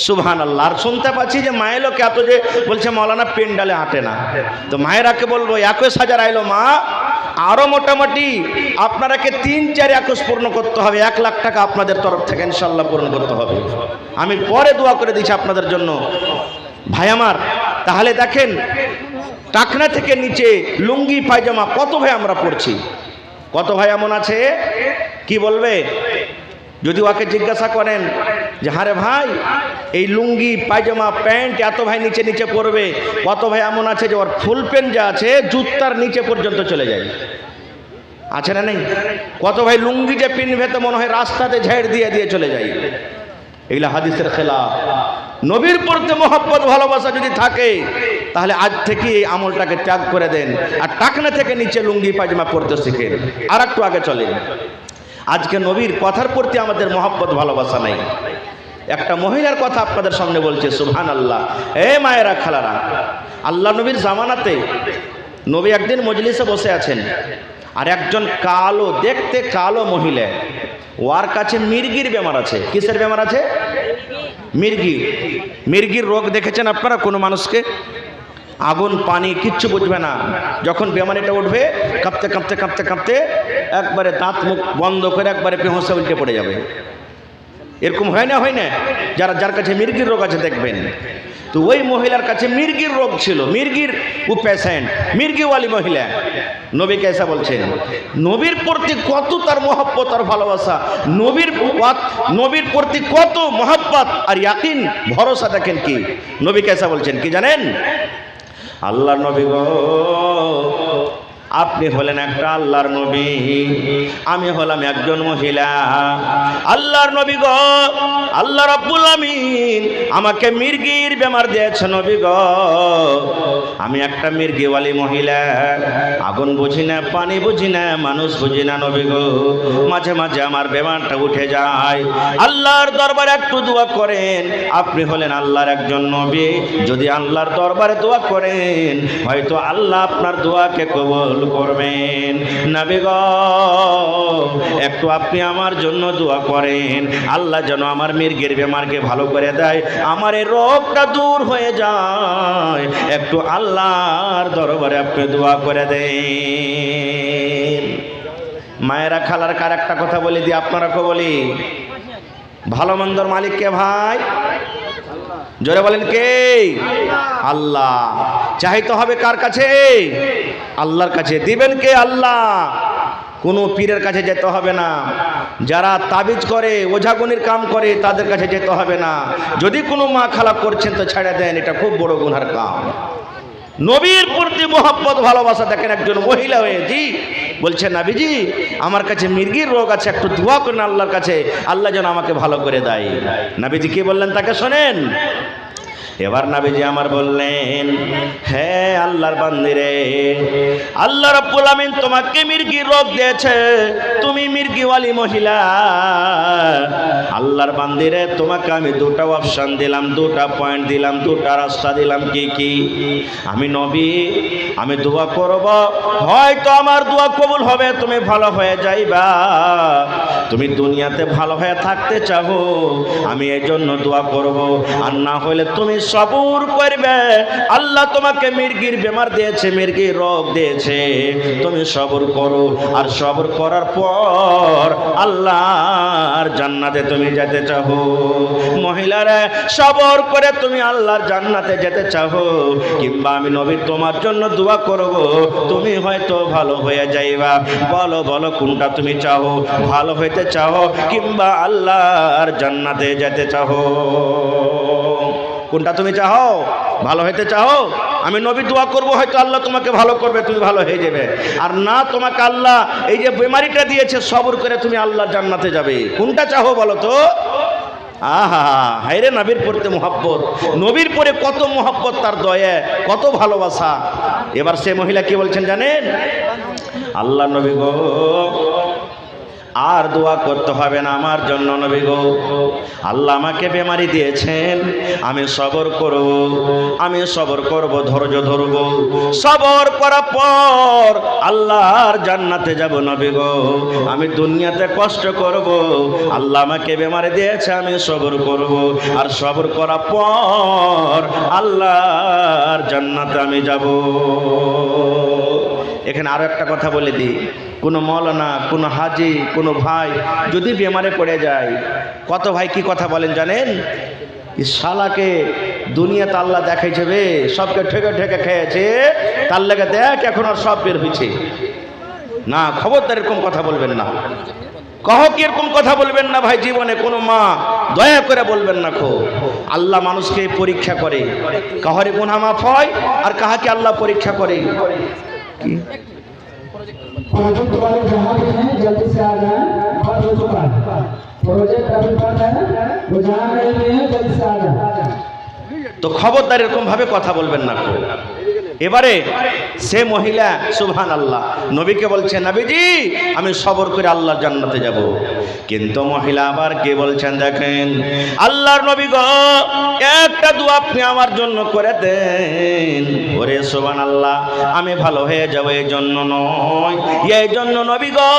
সুবহানাল্লাহ। আর শুনতে পাচ্ছি যে মায়ের লোক এত যে বলছে মৌলানা পেন্ডালে হাঁটে না, তো মায়েরাকে বলবো 21,000 আইলো মা, আরো মোটামুটি আপনারাকে 3-4 21 পূর্ণ করতে হবে। 1 লাখ টাকা আপনাদের তরফ থেকে ইনশাল্লাহ পূরণ করতে হবে। আমি পরে দোয়া করে দিচ্ছি আপনাদের জন্য ভাই আমার। তাহলে দেখেন, টাকনা থেকে নিচে লুঙ্গি পায়জামা কত ভাই আমরা পড়ছি, কত ভাই এমন আছে কি বলবে? যদি ওকে জিজ্ঞাসা করেন যে হারে ভাই এই লুঙ্গি পায়জামা প্যান্ট এত ভাই নিচে নিচে পরবে, কত ভাই এমন আছে যে ওর ফুল প্যান্ট যা আছে জুতার নিচে পর্যন্ত চলে যায়? আছে না নেই? কত ভাই লুঙ্গি যে পিনবে তো মনে হয় রাস্তাতে ঝেড় দিয়ে দিয়ে চলে যায়। এগুলা হাদিসের খেলাফ। নবীর প্রতি মহব্বত ভালোবাসা যদি থাকে তাহলে আজ থেকে এই আমলটাকে ত্যাগ করে দেন, আর টাকনা থেকে নিচে লুঙ্গি পায়জামা পরতে শিখেন। আর একটু আগে চলেন। আজকে নবীর কথার প্রতি আমাদের মহব্বত ভালোবাসা নাই। একটা মহিলার কথা আপনাদের সামনে বলছে, সুবহানাল্লাহ। এ মায়েরা খালারা, আল্লাহ নবীর জামানাতে নবী একদিন মজলিসে বসে আছেন, আর একজন কালো, দেখতে কালো মহিলা, ওর কাছে মির্গির বেমার আছে। কিসের বেমার আছে? মির্গি। মির্গির রোগ দেখেছেন আপনারা কোনো মানুষকে? আগুন পানি কিচ্ছু বুঝবে না, যখন বেমারিটা উঠবে কাঁপতে কাঁপতে কাঁপতে কাঁপতে একবারে দাঁত মুখ বন্ধ করে একবারে বেহুঁশে উল্টে পড়ে যাবে। এরকম হয় না? হয় না? যার কাছে মির্গির রোগ আছে দেখবেন। তো ওই মহিলার কাছে মির্গির রোগ ছিল, মির্গির ও পেশেন্ট, মির্গিওয়ালি মহিলা। নবী কেসা বলছেন, নবীর প্রতি কত তার মহব্বত আর ভালোবাসা, নবীর প্রতি কত মহব্বত আর ইয়াকিন ভরসা। দেখেন কি নবী কেসা বলছেন, কি জানেন? আল্লাহ নবী গো, আপনি হলেন একটা আল্লাহর নবী, আমি হলাম একজন মহিলা। আল্লাহর নবী গো, আল্লাহ রাব্বুল আমিন আমাকে মির্গির বেমার দিয়েছে নবী গো। আমি একটা মির্গিওয়ালি মহিলা, আগুন বুঝি না, পানি বুঝি না, মানুষ বুঝি না নবী গো। মাঝে মাঝে আমার বেমারটা উঠে যায়। আল্লাহর দরবারে একটু দোয়া করেন। আপনি হলেন আল্লাহর একজন নবী, যদি আল্লাহর দরবারে দোয়া করেন হয়তো আল্লাহ আপনার দোয়াকে কবুল করবেন। নবী গো, একটু আপনি আমার জন্য দোয়া করেন, আল্লাহ যেন আমার মির্গির বেমারকে ভালো করে দেয়, আমার এই রোগটা দূর হয়ে যায়। একটু আল্লাহর দরবারে আপনি দোয়া করে দেন। মায়েরা খালার কার একটা কথা বলে দিই, আপনারাকে বলি, ভালো মন্দর মালিক কে ভাই? জোরে বলেন কে? আল্লাহ। চাইতে হবে কার কাছে? আল্লাহর কাছে। দিবেন কে? আল্লাহ। কোনো পীরের কাছে যেতে হবে না, যারা তাবিজ করে, ওঝাগুনির কাম করে তাদের কাছে যেতে হবে না। যদি কোনো মা খারাপ করছেন তো ছেড়ে দেন, এটা খুব বড় গুনার কাম। নবীর প্রতি মহব্বত ভালোবাসা। দেখেন একজন মহিলা হয়ে জি বলছে, নবীজি আমার কাছে মির্গির রোগ আছে, একটু দোয়া করেন আল্লাহর কাছে, আল্লাহ যেন আমাকে ভালো করে দেয়। নবীজি কি বললেন তাকে শোনেন। এবার নবীজি আমার বললেন, হে আল্লাহর বান্দিরে, আল্লাহ রাব্বুল আমিন তোমাকে মির্গির রোগ দিয়েছে, তুমি মির্গিওয়ালি মহিলা। আল্লাহর বান্দিরে, তোমাকে আমি দুটা অপশন দিলাম, দুটা পয়েন্ট দিলাম, দুটা রাস্তা দিলাম। কি কি? আমি নবী, আমি দোয়া করব, হয়তো আমার দোয়া কবুল হবে, তুমি ভালো হয়ে যাইবা। তুমি দুনিয়াতে ভালো হয়ে থাকতে চাও, আমি এই জন্য দোয়া করব। আর না হলে তুমি সবুর করবে। আল্লাহ তোমাকে মির্গির বেমার দিয়েছে, মির্গির রোগ দিয়েছে, তুমি সবর করো। আর সবর করার পর আল্লাহর জান্নাতে তুমি যেতে চাও। মহিলারা সবর করে তুমি আল্লাহর জান্নাতে যেতে চাও, কিংবা আমি নবী তোমার জন্য দোয়া করব, তুমি হয়তো ভালো হয়ে যাইবা। বলো বলো কোনটা তুমি চাও? ভালো হইতে চাও কিংবা আল্লাহর জান্নাতে যেতে চাও? কোনটা তুমি চাও? ভালো হইতে চাও? আমি নবী দোয়া করব, হয়তো আল্লাহ তোমাকে ভালো করবে, তুমি ভালো হয়ে যাবে। আর না, তোমাকে আল্লাহ এই যে বেমারিটা দিয়েছে, সবর করে তুমি আল্লাহর জান্নাতে যাবে। কোনটা চাও বলো তো? আহা, হায়রে নবীর পড়তে মোহাব্বত, নবীর পরে কত মোহাব্বত, তার দয়া, কত ভালোবাসা। এবার সে মহিলা কি বলছেন জানেন? আল্লাহ নবী গো, আর দোয়া করতে হবে না আমার জন্য নবী গো। আল্লাহ আমাকে বেমারি দিয়েছেন, আমি সবর করব, আমি সবর করব, ধৈর্য ধরব। সবর করার পর আল্লাহর জান্নাতে যাব নবী গো। আমি দুনিয়াতে কষ্ট করব, আল্লাহ আমাকে বেমারি দিয়েছে, আমি সবর করব। আর সবর করার পর আল্লাহর জান্নাতে আমি যাব। এখানে আরো একটা কথা বলে দিই, কোনো মৌলানা, কোনো হাজি, কোনো ভাই যদি বেমারে পড়ে যায়, কত ভাই কি কথা বলেন জানেন? শালাকে দুনিয়াতে আল্লাহ দেখাইছে বে, সবকে ঠেকে ঠেকে খেয়েছে, তার লেগে দেখ এখন আর সব বের হয়েছে। না, খবরদার এরকম কথা বলবেন না। কহ কি এরকম কথা বলবেন না ভাই, জীবনে কোনো মা দয়া করে বলবেন না। খো আল্লাহ মানুষকে পরীক্ষা করে, কাহারে গুনাহ মাফ হয় আর কাহাকে আল্লাহ পরীক্ষা করে। কি प्रोजेक्ट वाले जहाँ भी हैं जल्दी से आ जाएं, बंद हो चुका है प्रोजेक्ट, अभी बंद है, वो जहाँ कहीं भी हैं जल्दी से आ जाएं। তো খবরদার এরকম ভাবে কথা বলবেন না। এবারে সে মহিলা সুবহানাল্লাহ নবীকে বলছে, নবীজি আমি সবর করে আল্লাহর জান্নাতে যাব। কিন্তু মহিলা আবার কে বলছেন দেখেন, আল্লাহর নবী গো, একটা দোয়া আপনি আমার জন্য করে দেন। ওরে সুবহানাল্লাহ, আমি ভালো হয়ে যাব এই জন্য নয়, এই জন্য নবী গো,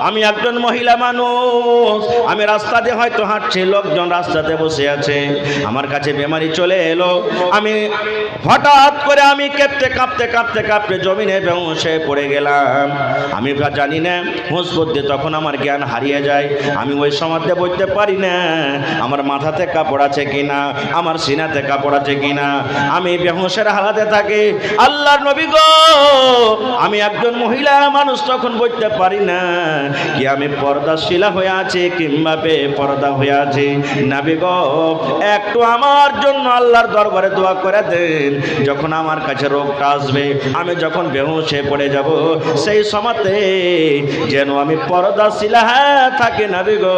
আমি একজন মহিলা মানুষ, আমি রাস্তা দিয়ে হয়তো হাঁটছি, লোকজন রাস্তাতে বসে আছে, আমার কাছে বেমারি চলে এলো, আমি হঠাৎ করে আমি কেঁপতে কাঁপতে কাঁপতে কাঁপতে জমিনে বেহুঁশে পড়ে গেলাম। আমি জানি না হুঁশ বুদ্ধি, তখন আমার জ্ঞান হারিয়ে যায়। আমি ওই সময়তে বলতে পারি না আমার মাথাতে কাপড় আছে কিনা, আমার সিনাতে কাপড় আছে কিনা, আমি বেহুঁশের হালাতে থাকি। আল্লাহর নবী গো, আমি একজন মহিলা মানুষ, তখন বলতে পারি না কি আমি পর্দাশীলা হয়ে আছি কিংবা বেপরদা হয়ে আছি। নবী গো, একটু আমার জন্য আল্লাহর দরবারে দোয়া করে দেন। যখন আমার কাছে রোগটা আসবে, আমি যখন বেহুঁশে পড়ে যাব, সেই সময়তে যেন আমি পর্দাশীলা থাকি নবী গো,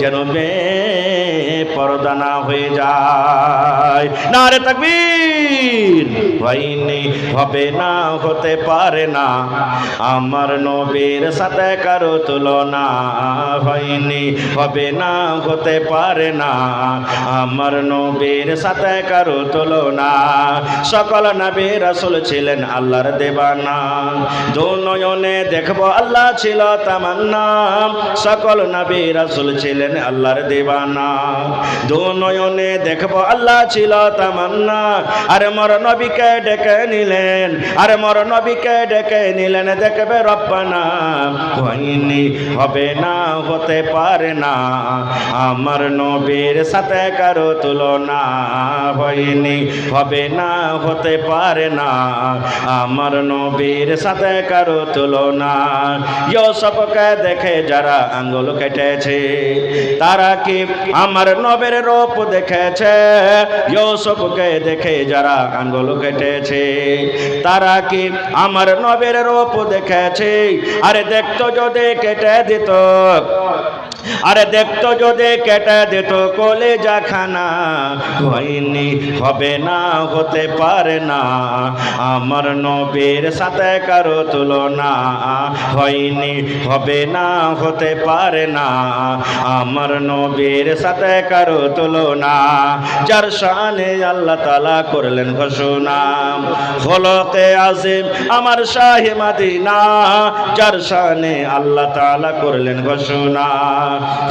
যেন বেপরদা না হয়ে যায়। নারে তাকবীর! হয়নি, হবে না, হতে পারে না, আমার নবীর সাথে কারো তুলনা। হয়নি, হবে না, হতে পারে না, আমার নবীর সাথে কারো তুলনা। সকল নবী রাসূল ছিলেন আল্লাহর দেবানা, দু নয়নে দেখবো আল্লাহ ছিল তামান্না। সকল নবী রাসূল ছিলেন আল্লাহর দেবানা, দু নয়নে দেখবো আল্লাহ ছিল তামান্না। আরে মোর নবীকে ডেকে নিলেন, আরে মোর নবীকে ডেকে নিলেন, দেখবে রব্বানা। হয়নি, হবে না, হতে পারে না, আমার নবীর সাথে কারো তুলনা। হয়নি, হবে না, হতে পারে না, আমার নবীর সাথে কারো তুলনা। ইউসুফকে দেখে যারা আঙ্গুল কেটেছে, তারা কি আমার নবীর রূপ দেখেছে? ইউসুফকে দেখে যারা আঙ্গুল কেটেছে, তারা কি আমার নবীর রূপ দেখেছে? আরে দেখতো যদি কেটে দিত, আরে দেখতো যদি কেটে দিত কলেজা খানা। হয়নি, হবে না, হতে পারে না, আমার নবীর সাথে কারো তুলনা। হয়নি, হবে না, হতে পারে না, আমার নবীর সাথে কারো তুলনা। যার শানে আল্লাহ তাআলা করলেন ঘোষণা, খলকে আজিম আমার শাহে মদিনা। যার শানে আল্লাহ তাআলা করলেন ঘোষণা,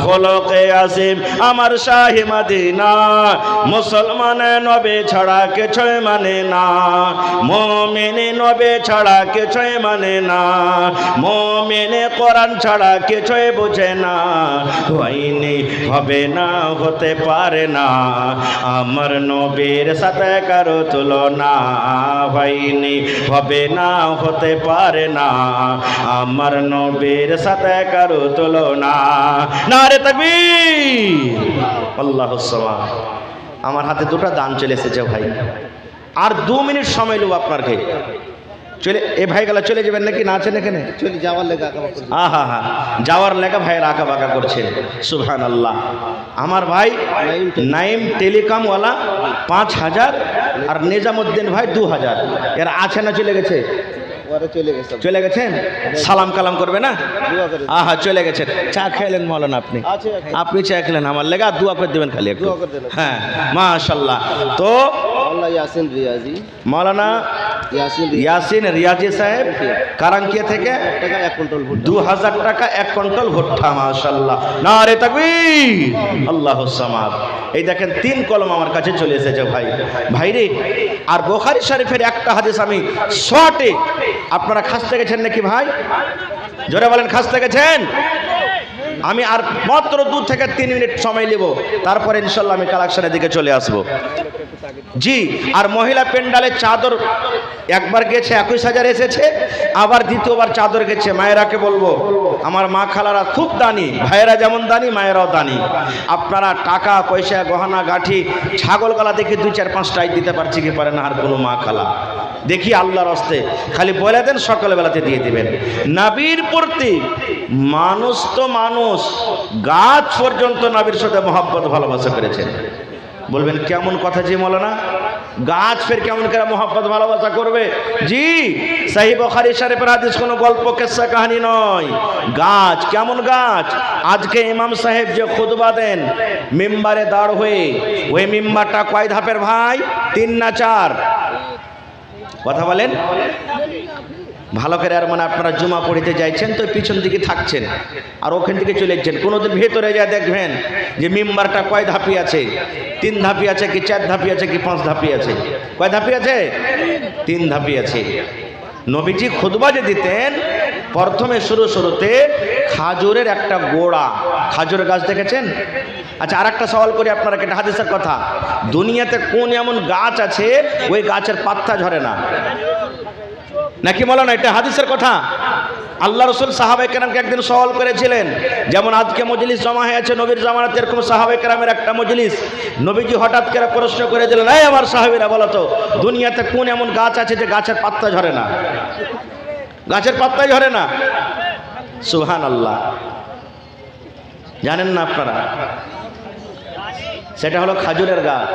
খোলকে আসিম আমার শাহি মদিনা মুসলমানে নবে ছাড়া কিছুই মানে না মুমিনে নবে ছাড়া কিছুই মানে না মুমিনে কোরআন ছাড়া কিছুই বুঝে না হয়নি হবে না হতে পারে না আমার নবীর সাথে কারো তুলনা হয়নি হবে না হতে পারে না আমার নবীর সাথে কারো তুলনা নারে তাকবীর আল্লাহু সামাদ। আমার হাতে দুটো দান চলে এসেছে ভাই, আর 2 মিনিট সময় নেব আপনার কে চলে এ ভাই গেলা চলে যাবেন নাকি না আছেন এখানে? চলে যাওয়ার লেগে হা যাওয়ার লেখা ভাইয়ের আঁকা বাঁকা করছেন সুবহানাল্লাহ। আমার ভাই নাইম টেলিকমওয়ালা 5000 আর নিজামুদ্দিন ভাই 2000 এর আছে না চলে গেছে? চলে গেছেন, সালাম কালাম করবে না? চলে গেছেন। চা খেলেন মৌলানা আপনি? আপনি চা খেলেন, আমার লেগা দোয়া করে দেবেন খালি একটু। হ্যাঁ মাশাআল্লাহ। তো মৌলানা ইয়াসিন রিয়াজি সাহেব কারাঙ্কিয়া থেকে 2000 টাকা 1 কুইন্টাল ভুট্টা মাশাআল্লাহ নারে তাকবীর আল্লাহুস সামাদ। এই দেখেন 3 কলম আমার কাছে চলে এসেছে ভাই ভাইরে। আর বুখারী শরীফের একটা হাদিস আমি শর্টে, আপনারা খাসতে গেছেন নাকি ভাই? জোরে বলেন খাসতে গেছেন? আমি আর মাত্র 2 থেকে 3 মিনিট সময় নেব, তারপরে ইনশাল্লাহ আমি কালেকশনের দিকে চলে আসব। জি, আর মহিলা পেন্ডালের চাদর একবার গেছে 21,000 এসেছে, আবার দ্বিতীয়বার চাদর গেছে। মায়েরাকে বলবো, আমার মা খালারা খুব দানি, ভাইয়েরা যেমন দানি মায়েরাও দানি। আপনারা টাকা পয়সা গহনা গাঠি ছাগল গলা দেখে 2-4-5টাই দিতে পারছি কি পারে না আর কোনো মা খালা? দেখি আল্লাহর হস্তে খালি বলে দেন, সকালবেলাতে দিয়ে দিবেন। নবীর প্রতি মানুষ তো মানুষ, গাছ পর্যন্ত নবীর সাথে মহব্বত ভালোবাসা করেছেন। বলবেন কেমন কথা জি মৌলানা, গাছ ফের কেমন করে মহব্বত ভালোবাসা করবে? জি, সহিহ বুখারী শরীফের হাদিস, কোনো গল্প কিসসা কাহিনী নয়। গাছ কেমন গাছ? আজকে ইমাম সাহেব যে খুতবা দেন মিম্বারে দাঁড় হয়ে, ওই মিম্বারটা কয় ধাপের ভাই? 3 না 4? কথা বলেন ভালো করে। আর মানে আপনারা জুমা পড়িতে যাইছেন তো পিছন দিকে থাকছেন আর ওখান থেকে চলে যাচ্ছেন, কোনোদিন ভেতরে যা দেখবেন যে মিম্বারটা কয় ধাপি আছে? 3 ধাপি আছে কি 4 ধাপি আছে কি 5 ধাপি আছে? কয় ধাপি আছে? 3 ধাপি আছে। নবীজি খুতবা যে দিতেন প্রথমে শুরুতে খাজুরের একটা গোড়া, খাজুর গাছ দেখেছেন? আচ্ছা, আর একটা সওয়াল করি আপনারা, এটা হাদিসের কথা। দুনিয়াতে কোন এমন গাছ আছে ওই গাছের পাতা ঝরে না? নাকি বলো না? এটা হাদিসের কথা। আল্লাহ রসুল সাহাবায়ে কেরামকে একদিন সওয়াল করেছিলেন, যেমন আজকে মজলিস জমা হয়েছে নবীর জামানাতে, এরকম সাহাবায়ে কেরামের একটা মজলিস। নবীজি হঠাৎ করে প্রশ্ন করে দিলেন, এই আমার সাহাবীরা বলো তো, দুনিয়াতে কোন এমন গাছ আছে যে গাছের পাতা ঝরে না? গাছের পাতাই ঝরে না। সুবহানাল্লাহ। জানেন না আপনারা? সেটা হলো খাজুরের গাছ।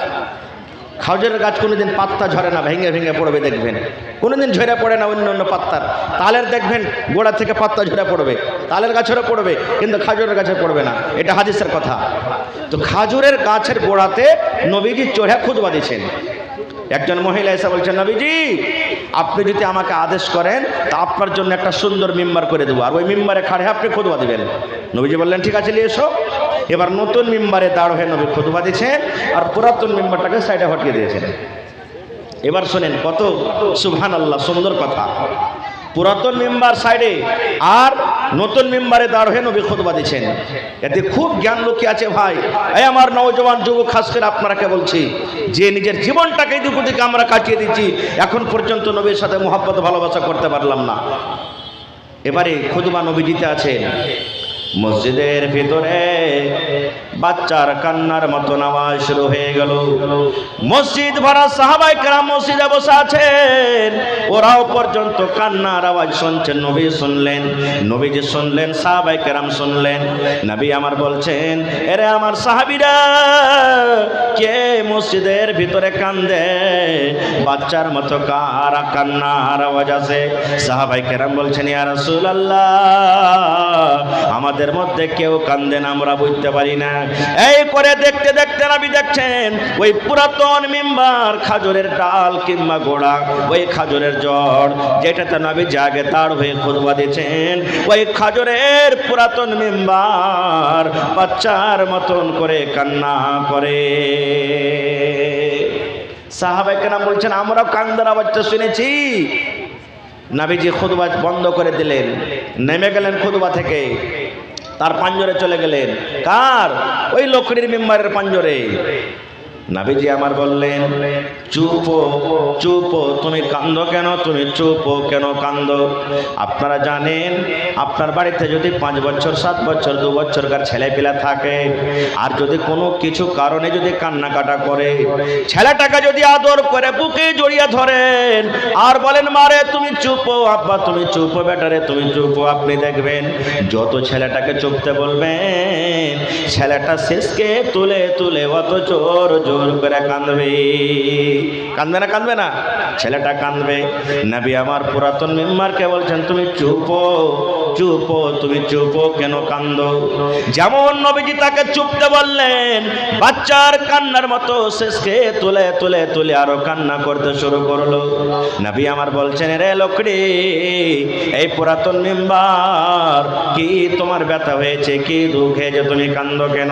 খাজুরের গাছ কোনোদিন পাতা ঝরে না, ভেঙে ভেঙে পড়বে দেখবেন। কোনোদিন ঝরে পড়ে না অন্য অন্য পাতার। তালের দেখবেন গোড়া থেকে পাতা ঝরে পড়বে, তালের গাছেরও পড়বে, কিন্তু খাজুরের গাছে পড়বে না। এটা হাদিসের কথা। তো খাজুরের গাছের গোড়াতে নবীজি চড়ে খুতবা দিয়েছেন। একজন মহিলা এসে বলছেন, নবীজি আপনি যদি আমাকে আদেশ করেন তা আপনার জন্য একটা সুন্দর মিম্বার করে দেবো, আর ওই মিম্বারে খাড়ে আপনি খুতবা দিবেন। নবীজি বললেন, ঠিক আছে নিয়ে এসো। এবার নতুন মিম্বারে দাঁড় হয়ে নবী খুতবা দিয়েছেন, আর পুরাতন মিম্বারটাকে সাইডে হটিয়ে দিয়েছেন। এবার শোনেন কত সুবহানাল্লাহ সুন্দর কথা। পুরাতন মিম্বার সাইডে আর নতুন মিম্বারে দাঁড় হয়ে নবী খুতবা দিচ্ছেন। এতে খুব জ্ঞান লুকিয়ে আছে ভাই। এই আমার নওজওয়ান যুবক, খাস করে আপনারাকে বলছি, যে নিজের জীবনটাকে এদিক ওদিক আমরা কাটিয়ে দিচ্ছি, এখন পর্যন্ত নবীর সাথে মহব্বত ভালোবাসা করতে পারলাম না। এবারে খুতবা নবী দিতে আছেন, মসজিদের ভিতরে বাচ্চার কান্নার মতো আওয়াজ শুরু হয়ে গেল। মসজিদ ভরা সাহাবায়ে কেরাম মসজিদে বসে আছেন, ওরাও পর্যন্ত কান্নার আওয়াজ শুনছেন। নবী শুনলেন, নবীজি শুনলেন, সাহাবায়ে কেরাম শুনলেন। নবী আমার বলছেন, এরে আমার সাহাবীরা, কে মসজিদের ভিতরে কান্দে? বাচ্চার মতো কার কান্নার আওয়াজ আছে? সাহাবায়ে কেরাম বলছেন, ইয়া রাসূলুল্লাহ, আমাদের মধ্যে কেউ কান্দে না, আমরা বুঝতে পারি না। এই করে দেখতে দেখতে নবী দেখছেন ওই পুরাতন মিম্বার, খাজরের ডাল কিংবা গোড়া, ওই খাজরের জড় যেটাতে নবী আগে তার হয়ে খুতবা দিয়েছেন, ওই খাজরের পুরাতন মিম্বার বাচ্চার মতন করে কান্না করে। সাহাবায়ে কেরাম বলছেন আমরাও কান্দার আওয়াজটা শুনেছি। নবীজি খুতবা বন্ধ করে দিলেন, নেমে গেলেন খুতবা থেকে, তার পাঞ্জরে চলে গেলেন। কার? ওই লকড়ির মিম্বারের পাঞ্জরে। নবীজি আমার বললেন চুপো চুপো, তুমি কান্দো কেন, তুমি চুপো কেন কান্দো? আপনারা জানেন আপনার বাড়িতে যদি 5 বছর 7 বছর 2 বছরকার ছেলেপিলা থাকে, আর যদি কোনো কিছু কারণে যদি কান্নাকাটা করে, ছেলেটাকে যদি আদর করে বুকে জড়িয়ে ধরেন আর বলেন মারে তুমি চুপো, আব্বা তুমি চুপো, বেটারে তুমি চুপো, আপনি দেখবেন যত ছেলেটাকে চুপতে বলবেন ছেলেটা শেষকে তুলে তুলে অত জোর জোর করে কাঁদবে। কাঁদবে না? কাঁদবে না? ছেলেটা কাঁদবে। নবী আমার পুরাতন মিম্বারকে বলছেন তুমি চুপো চুপো, তুমি চুপো কেন কান্দো? যেমন নবীজি তাকে চুপতে বললেন, বাচ্চার কান্নার মতো শেষকে তুলে তুলে তুলে আরো কান্না করতে শুরু করলো। নবী আমার বলছেন রে লোকড়ি, এই পুরাতন মিম্বার কি তোমার ব্যথা হয়েছে, কি দুঃখ হয়েছে, তুমি কান্দো কেন?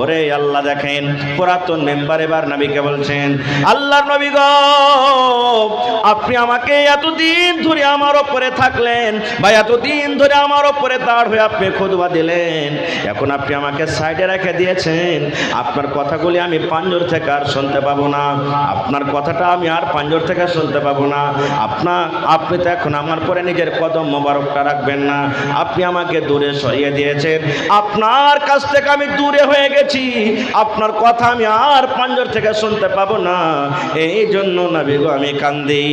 ওরে আল্লাহ দেখেন পুরাতন মিম্বার এবার নবীকে বলছেন আল্লাহর নবী গো, আপনি আমাকে এতদিন ধরে আমার ওপরে থাকলেন বা এতদিন ধরে আমার ওপরে দাঁড় হয়ে আপনি খুতবা দিলেন, এখন আপনি আমাকে সাইডে রেখে দিয়েছেন, আপনার কথাগুলি আমি পাঞ্জর থেকে আর শুনতে পাবো না, আপনার কথাটা আমি আর পাঞ্জর থেকে শুনতে পাবো না। আপনি তো এখন আমার পরে নিজের কদম মোবারকটা রাখবেন না, আপনি আমাকে দূরে সরিয়ে দিয়েছেন, আপনার কাছ থেকে আমি দূরে হয়ে গেছি, আপনার কথা আমি আর পাঞ্জর থেকে শুনতে পাবো না, এই জন্য নবী গো আমি কান্দি।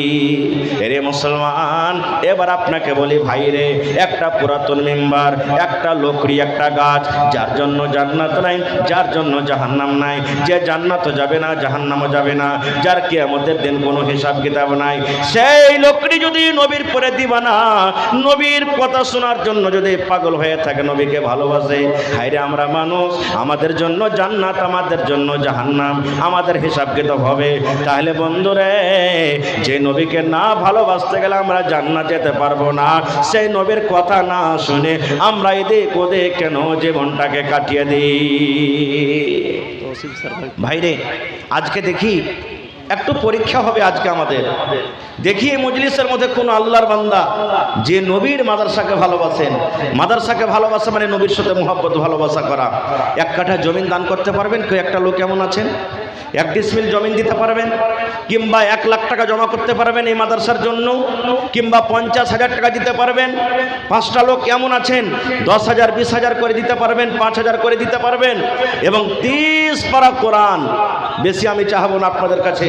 এরে মুসলমান, এবার আপনাকে বলি ভাই রে, একটা পুরাতন মিম্বার, একটা লকড়ি, একটা গাছ, যার জন্য জান্নাত নাই, যার জন্য জাহান্নাম নাই, যে জান্নাতও যাবে না জাহান্নামও যাবে না, যার কিয়ামতের দিন কোনো হিসাব কিতাব নাই, সেই লকড়ি যদি নবীর পরে দিবানা, নবীর কথা শোনার জন্য যদি পাগল হয়ে থাকে, নবীকে ভালোবাসে, হায়রে আমরা মানুষ, আমাদের জন্য জান্নাত, আমাদের জন্য জাহান্নাম, আমাদের হিসাব কিতাব হবে। তাহলে বন্ধুরে, যে নবীকে না ভালোবাসতে গেলে আমরা জান্নাত যেতে পারবো না, সেই নবীর কথা না শুনে আমরা এদিক ওদিক কেন জীবনটাকে কাটিয়ে দিই? ভাইরে, আজকে দেখি একটু পরীক্ষা হবে আজকে আমাদের। দেখি এই মজলিসের মধ্যে কোন আল্লাহর বান্দা যে নবীর মাদ্রাসাকে ভালোবাসেন, মাদ্রাসাকে ভালোবাসা মানে নবীর সাথে মুহাব্বত ভালোবাসা করা। 1 কাঠা জমিন দান করতে পারবেন? কেউ একটা লোক এমন আছেন 1 ডিসমিল জমিন দিতে পারবেন? কিংবা 1 লাখ টাকা জমা করতে পারবেন এই মাদ্রাসার জন্য? কিংবা 50,000 টাকা দিতে পারবেন? 5টা লোক এমন আছেন 10,000 20,000 করে দিতে পারবেন, 5,000 করে দিতে পারবেন? এবং 30 পারা কোরআন, বেশি আমি চাহবো না আপনাদের কাছে,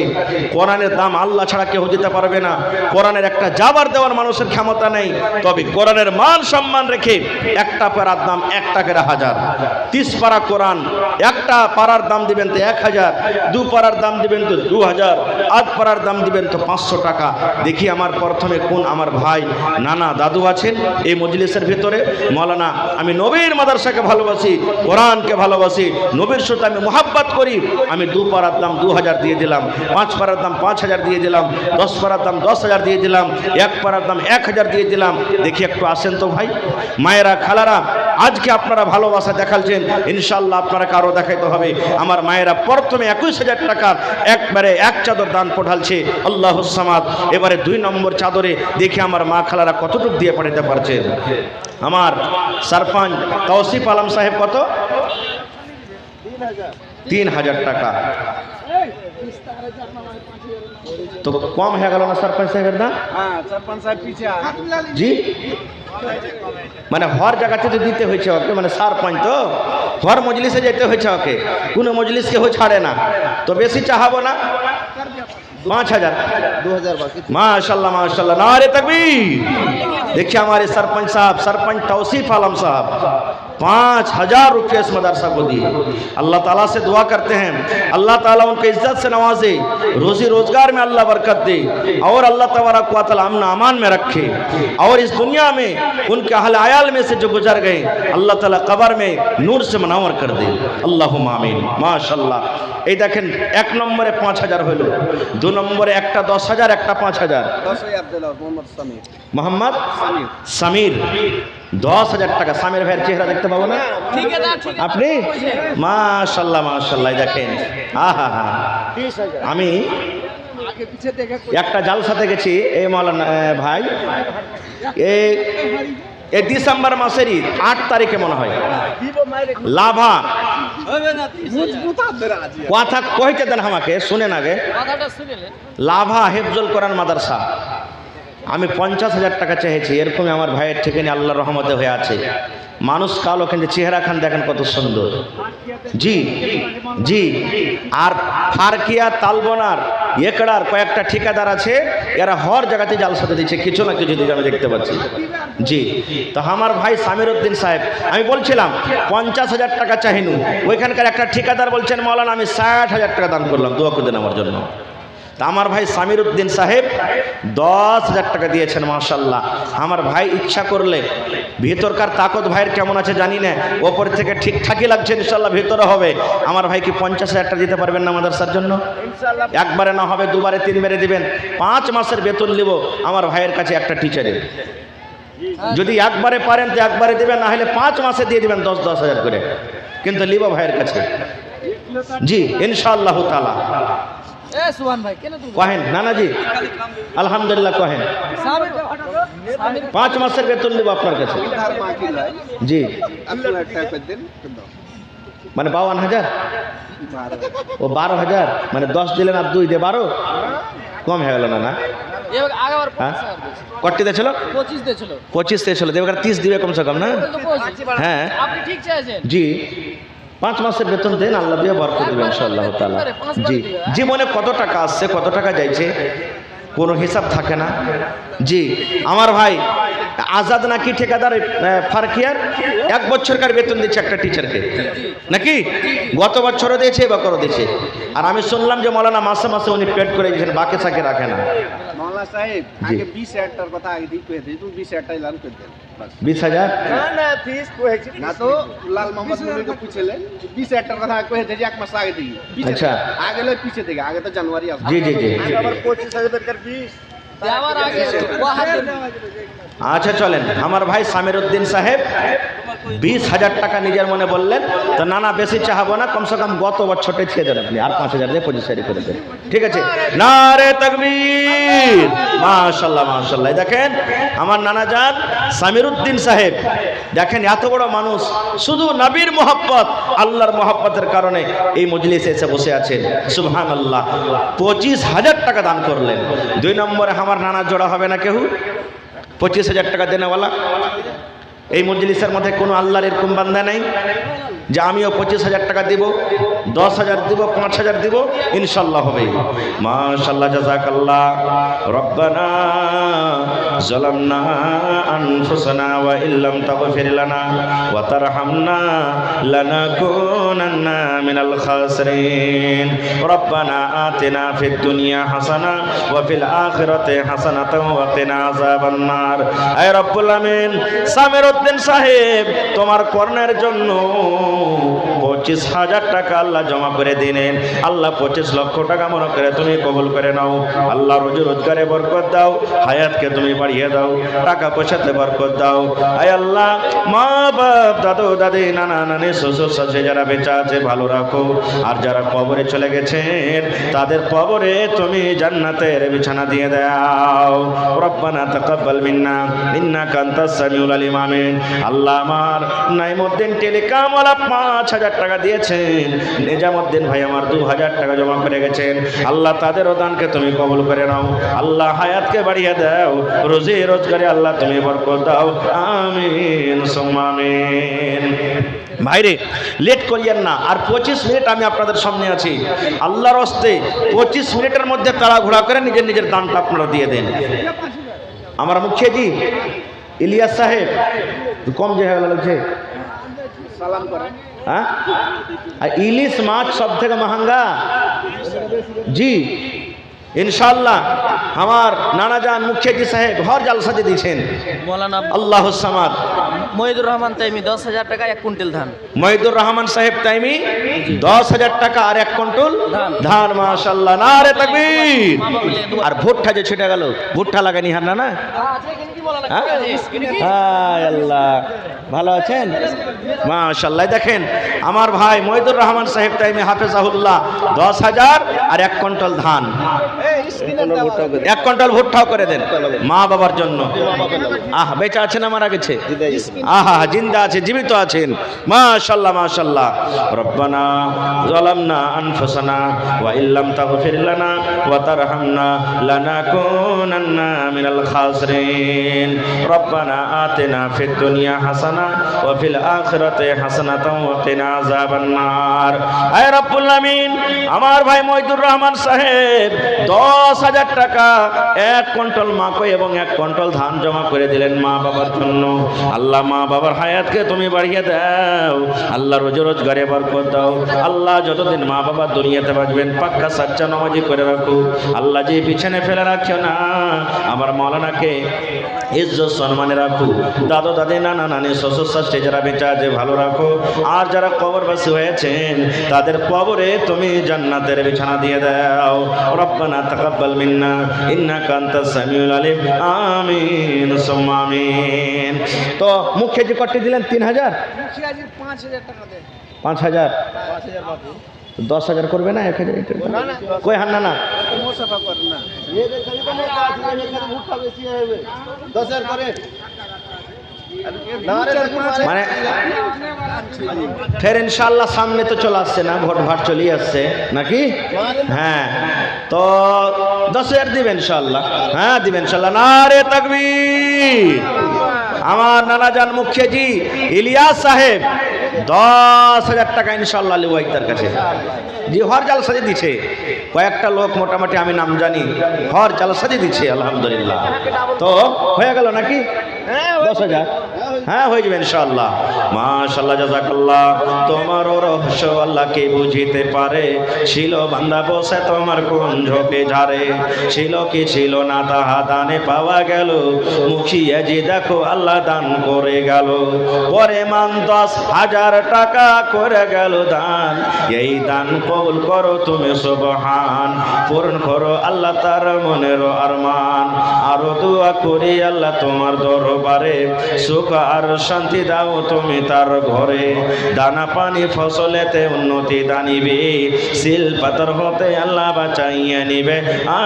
কোরআনের দাম আল্লাহ ছাড়া কেউ দিতে পারবে না, কোরআনের একটা জাবার দেওয়ার মানুষের ক্ষমতা নেই, তবে কোরআনের মান সম্মান রেখে একটা পারার দাম 1 টাকার 1000, 30 পারা কোরআন, একটা পারার দাম দিবেন তো 1000, 2 পারার দাম দিবেন তো 2000, 8 পারার দাম দিবেন তো 500 টাকা। দেখি আমার প্রথমে কোন আমার ভাই নানা দাদু আছেন এই মজলিসের ভিতরে? মৌলানা, আমি নবীর মাদ্রাসাকে ভালোবাসি, কোরআনকে ভালোবাসি, নবীর সাথে আমি মুহাব্বত করি, আমি 2 পারার দাম 2000 দিয়ে দিলাম, 5 পারার দাম 5000 দিয়ে দিলাম, 10 পারার দাম 10,000 দিয়ে দিলাম, 1 পারার দাম 1000 দিয়ে দিলাম। দেখি একটু আসেন তো ভাই, মায়েরা খালারা, আজকে আপনারা ভালোবাসা দেখাচ্ছেন, ইনশাআল্লাহ আপনারা কারো দেখাইতে হবে। আমার মায়েরা প্রথমে 21,000 টাকার একবারে 1 চাদর দান পাঠালছে, আল্লাহুস সামাদ। এবারে 2 নম্বর চাদরে দেখি আমার মা খালারা কতটুকু দিয়ে পাঠাতে পারছেন। আমার সরপঞ্চ তৌসিফ আলম সাহেব কত? 3,000 টাকা। তো কম হয়ে গেল না সরপঞ্চ সাহেবের দাম? জি, মানে হর জায়গাতে তো দিতে হয়েছে ওকে, মানে সরপঞ্চ তো হর মজলিসে যেতে হয়েছে ওকে, কোনো মজলিসকে হয়ে ছাড়ে না, তো বেশি চাহাবো না। 5,000 2000 বাকি। माशाल्लाह माशाल्लाह, नारे तकबीर। देखिए हमारे सरपंच साहब, सरपंच तौसीफ आलम साहब 5,000 रुपये इस मदरसा को दिए। अल्लाह ताला से दुआ करते हैं अल्लाह ताला उनको इज्जत से नवाजे, रोजी रोजगार में अल्लाह बरकत दे और अल्लाह तबारक व तआला अमन अमान में रखे और इस दुनिया में उनके अहल आयाल में से जो गुजर गए अल्लाह ताला कब्र में नूर से मुनव्वर कर दे। अल्लाहुम्मा आमीन। माशाल्लाह। এই দেখেন 1 নম্বরে 5,000 হলো, 2 নম্বরে একটা 10,000, একটা 5,000। মোহাম্মদ সামির 10,000 টাকা। সামির ভাইয়ের চেহারা দেখতে পাবো না আপনি? মাশাল্লাহ মাশাল্লাহ। দেখেন আহা হা। আমি একটা জালসাতে গেছি এই মাওলানা ভাই, এই ডিসেম্বর মাসেরই 8 তারিখে মনে হয় লাভা কথা কইতে দেন আমাকে, শুনেন আগে। লাভা হেফজুল কোরআন মাদ্রাসা আমি 50,000 টাকা চেয়েছি। এরকমই আমার ভাইয়ের ঠিকানা আল্লাহর রহমতে হয়ে আছে। মানুষ কালো কিন্তু চেহারা খান দেখেন কত সুন্দর। জি জি। আর ফারকিয়া তালবনার একড়ার কয়েকটা ঠিকাদার আছে, এরা হর জায়গাতে জালসাতে দিচ্ছে কিছু না কিছু দিকে আমি দেখতে পাচ্ছি। জি। তো আমার ভাই সামির উদ্দিন সাহেব, আমি বলছিলাম 50,000 টাকা চাহিনু, ওইখানকার একটা ঠিকাদার বলছেন মাওলানা আমি 60,000 টাকা দান করলাম, দোয়া করে দেন আমার জন্য। তা আমার ভাই সামির উদ্দিন সাহেব 10,000 টাকা দিয়েছেন। মাশাল্লাহ। আমার ভাই ইচ্ছা করলে, ভিতরকার তাকত ভাইয়ের কেমন আছে জানি না, ওপর থেকে ঠিকঠাকই লাগছে ইনশাল্লাহ ভিতরে হবে। আমার ভাই কি 50,000 টাকা দিতে পারবেন না মাদ্রাসার জন্য? একবারে না হবে, দুবারে তিনবারে দিবেন। 5 মাসের বেতন নিব আমার ভাইয়ের কাছে একটা টিচারের। যদি একবারে পারেন তো একবারে দিবেন, না হলে 5 মাসে দিয়ে দিবেন 10,000 করে, কিন্তু লিব ভাইয়ের কাছে। জি ইনশাআল্লাহ তাআলা। কহেন নানাজি আলহামদুলিল্লাহ কহেন 5 মাসের বেতন নেব আপনার কাছে। জি মানে 52,000 ও 12,000 মানে 10 দিলেন আর 2 দিয়ে 12, কম হয়ে গেল না? না কটি দিয়েছিল? 25 দিয়েছিল, দেবকার 30 দিবে কমসে কম না? হ্যাঁ জি। 5 মাসের বেতন দেন, আল্লাহ দিয়ে বরকত দেবেন ইনশাআল্লাহ তাআলা। জি। জীবনে কত টাকা আসছে কত টাকা যাইছে কোনো হিসাব থাকে না। জি। আমার ভাই আজাদ নাকি ঠিকাদার ফারকিয়ার 1 বছরকার বেতন দিচ্ছে একটা টিচারকে নাকি? গত বছরও দিয়েছে, এবারও দিয়েছে। আর আমি শুনলাম যে মাওলানা মাসে মাসে উনি পেড করে দিয়েছেন, বাকি সাকে রাখে না। মাওলানা সাহেব আগে 20,000 টাকার কথা আগে দিয়ে কই দিই, তুমি 20,000 টাকা এলান করে দেন। 20,000 না না ফিস কইছি না, তো লাল মোহাম্মদ মুনিকে পুছলেন 20,000 টাকার কথা কই দিই 1 মাস আগে দিয়ে। আচ্ছা আগে লয় পিছে থেকে, আগে তো জানুয়ারি আছে। জি জি জি। আবার 25,000 টাকার 20 দেওয়ার আগে আচ্ছা চলেন। আমার ভাই সামির উদ্দিন সাহেব 20,000 টাকা নিজের মনে বললেন, তো নানা বেশি চাহাবো না, কমসে কম গত বছরটাই ছেড়ে দেন আপনি, আর 5,000 দিয়ে 25,000 করে দেন। ঠিক আছে? নারে তাকবীর। মাশাআল্লাহ মাশাআল্লাহ। দেখেন আমার নানা জান সামির উদ্দিন সাহেব, দেখেন এত বড় মানুষ, শুধু নবীর মোহাব্বত আল্লাহর মোহাব্বতের কারণে এই মজলিসে এসে বসে আছেন। সুবহানাল্লাহ। 25,000 টাকা দান করলেন। 2 নম্বরে আমার নানা জোড়া হবে না কেউ 25,000 টাকা দেনেওয়ালা? এই মজলিসের মধ্যে কোনো আল্লাহর এরকম বান্দা নাই যে আমিও 25,000 টাকা দিব, 10,000 দিব, 5,000 দিব? ইনশাআল্লাহ হবে। মাশাআল্লাহ জাযাকাল্লাহ। রব্বানা যালামনা আনফুসানা ওয়া ইল্লাম তাগফির লানা ওয়া তারহামনা লানাকুনান্না মিনাল খাসিরিন। রব্বানা আতিনা ফিদ দুনিয়া হাসানা ওয়া ফিল আখিরাতি হাসানাতাও ওয়া কিনা আযাবান নার। আয় রব্বুল আমিন, সামির উদ্দিন সাহেব তোমার কর্ণের জন্য 25,000 টাকা আল্লাহ জমা করে দিলেন। আল্লাহ 25 লক্ষ টাকা মনে করে তুমি কবুল করে নাও। আল্লাহ রুজি রোজগারে বরকত দাও, হায়াতকে তুমি বাড়িয়ে দাও, টাকা পয়সাতে বরকত দাও। আয় আল্লাহ মা বাপ দাদু দাদি নানা নানি শ্বশুর শাশুড়ি যারা বেঁচে আছে ভালো রাখো, আর যারা কবরে চলে গেছেন তাদের কবরে তুমি জান্নাতের বিছানা দিয়ে দাও। রব্বানা তাকাব্বাল মিন্না ইন্নাকা আনতাস সামিউল আলিম। আমিন। আল্লাহ আমার নাইমউদ্দিন টেলিকম ওয়ালা 5,000 টাকা দিয়েছেন, নিজামউদ্দিন ভাই আমার 2,000 টাকা জমা করে গেছেন। আল্লাহ তাদের দানকে তুমি কবুল করে নাও। আল্লাহ হায়াতকে বাড়িয়ে দাও, রোজি রোজগারে আল্লাহ তুমি বরকত দাও। আমিন সুম্মা আমিন। ভাইরে লেট করিয়েন না, আর 25 মিনিট আমি আপনাদের সামনে আছি। আল্লাহর হস্তে 25 মিনিটের মধ্যে তাড়াহুড়া করে নিজের নিজের দানটা আপনারা দিয়ে দেন। আমার মুখিয়াজি ইলিয়াস সাহেব কম যে হয়ে লাগছে হ্যাঁ, আর ইলিশ মাছ সব থেকে মহাঙ্গা। জি ইনশাআল্লাহ আমার নানাজান মুখিয়াজি সাহেব হর জালসাতে দিয়েছেন। মৌলানা আল্লাহ সামাদ মহিদুর রহমান তাইমি 10,000 টাকা 1 কুইন্টাল ধান। মহিদুর রহমান সাহেব তাইমি 10,000 টাকা আর 1 কুইন্টাল ধান। মাশাআল্লাহ, নারে তাকবীর। আর ভুট্টা যে ছিটে গেল, ভুট্টা লাগানি হার না না? হ্যাঁ? হায় আল্লাহ, ভালো আছেন? মাশাআল্লাহ। দেখেন আমার ভাই মহিদুর রহমান সাহেব তাইমি হাফেজাহুল্লাহ 10,000 আর 1 কুইন্টাল ধান, 1 কুইন্টাল ভুট্টাও করে দেন মা বাবার জন্য। আহ, বেঁচে আছেন আমার গেছে? আহা, জিন্দা আছে, জীবিত আছেন। মাশাআল্লাহ মাশাআল্লাহ। রব্বানা যালামনা আনফুসানা ওয়া ইল্লাম তাগফির লানা ওয়া তারহামনা লানাকুনান্না মিনাল খাসিরিন। রব্বানা আতিনা ফিদ দুনিয়া হাসানা ওয়া ফিল আখিরাতি হাসানাতাও ওয়া কিনা আযাবান নার। আয় রব্বুল আমিন, আমার ভাই মহিদুর রহমান সাহেব 10,000 টাকা 1 কুইন্টাল মাকৈ এবং 1 কুইন্টাল ধান জমা করে দিলেন মা বাবার জন্য। আল্লাহ মা বাবার হায়াতকে তুমি বাড়িয়ে দাও, আল্লাহ রোজ রোজগারে বরকত দাও। আল্লাহ যতদিন মা বাবা দুনিয়াতে বাঁচবেন পাক্কা সাচ্চা নামাজি করে রাখো। আল্লাহ যে পিছনে ফেলে রাখিও না, আমার মৌলানাকে ইজ্জত সম্মানে রাখো। দাদু দাদি নানা নানি শ্বশুর শাশুড়ি যারা বেঁচে আছে ভালো রাখো, আর যারা কবরবাসী হয়েছেন তাদের কবরে তুমি জান্নাতের বিছানা দিয়ে দাও। রব্বানা তাকাব্বাল মিন্না ইন্নাকা আনতাস সামিউল আলিম। আমিন সুম্মা আমিন। তো মুখিয়াজি কত দিলেন? 3,000 5,000 10,000 করবে না? 1,000 কই হান না না মানে ফের ইনশাআল্লাহ সামনে তো চলে আসছে না, ভোট ভাট চলে আসছে নাকি? হ্যাঁ, তো 10,000 দিবেন ইনশাআল্লাহ। হ্যাঁ দিবেন ইনশাআল্লাহ। নারে তাকবীর। আমার নানাজান মুখিয়াজি ইলিয়াস সাহেব 10,000 টাকা ইনশাআল্লাহ লিওয়াই তার কাছে। জি হর জালসাজি দিছে, কয়েকটা লোক মোটামুটি আমি নাম জানি হর জালসাজি দিচ্ছে আলহামদুলিল্লাহ। তো হয়ে গেল নাকি? 10,000 হ্যাঁ হয়ে যাবে ইনশাআল্লাহ। মাশাআল্লাহ জাযাকাল্লাহ। তোমার রহস্য আল্লাহ কে বুঝিতে পারে, ছিল বান্দা বসে তোমার কোন ঝোপে ঝাড়ে, ছিল কি ছিল না তাহা দানে পাওয়া গেল, মুখিয়াজি দেখো আল্লাহ দান করে গেল। পরে মান 10,000 টাকা করে গেল দান, এই দান কবুল করো তুমি সুবহান। পূরণ করো আল্লাহ তার মনের আরমান, আরো দোয়া করি আল্লাহ তোমার দরবারে, সুখ আর শান্তি দাও তুমি তার ঘরে। দানা পানি ফসলেতে উন্নতি দানিবে, সিল পাথর হতে আল্লাহ বাঁচাইয়া নিবে।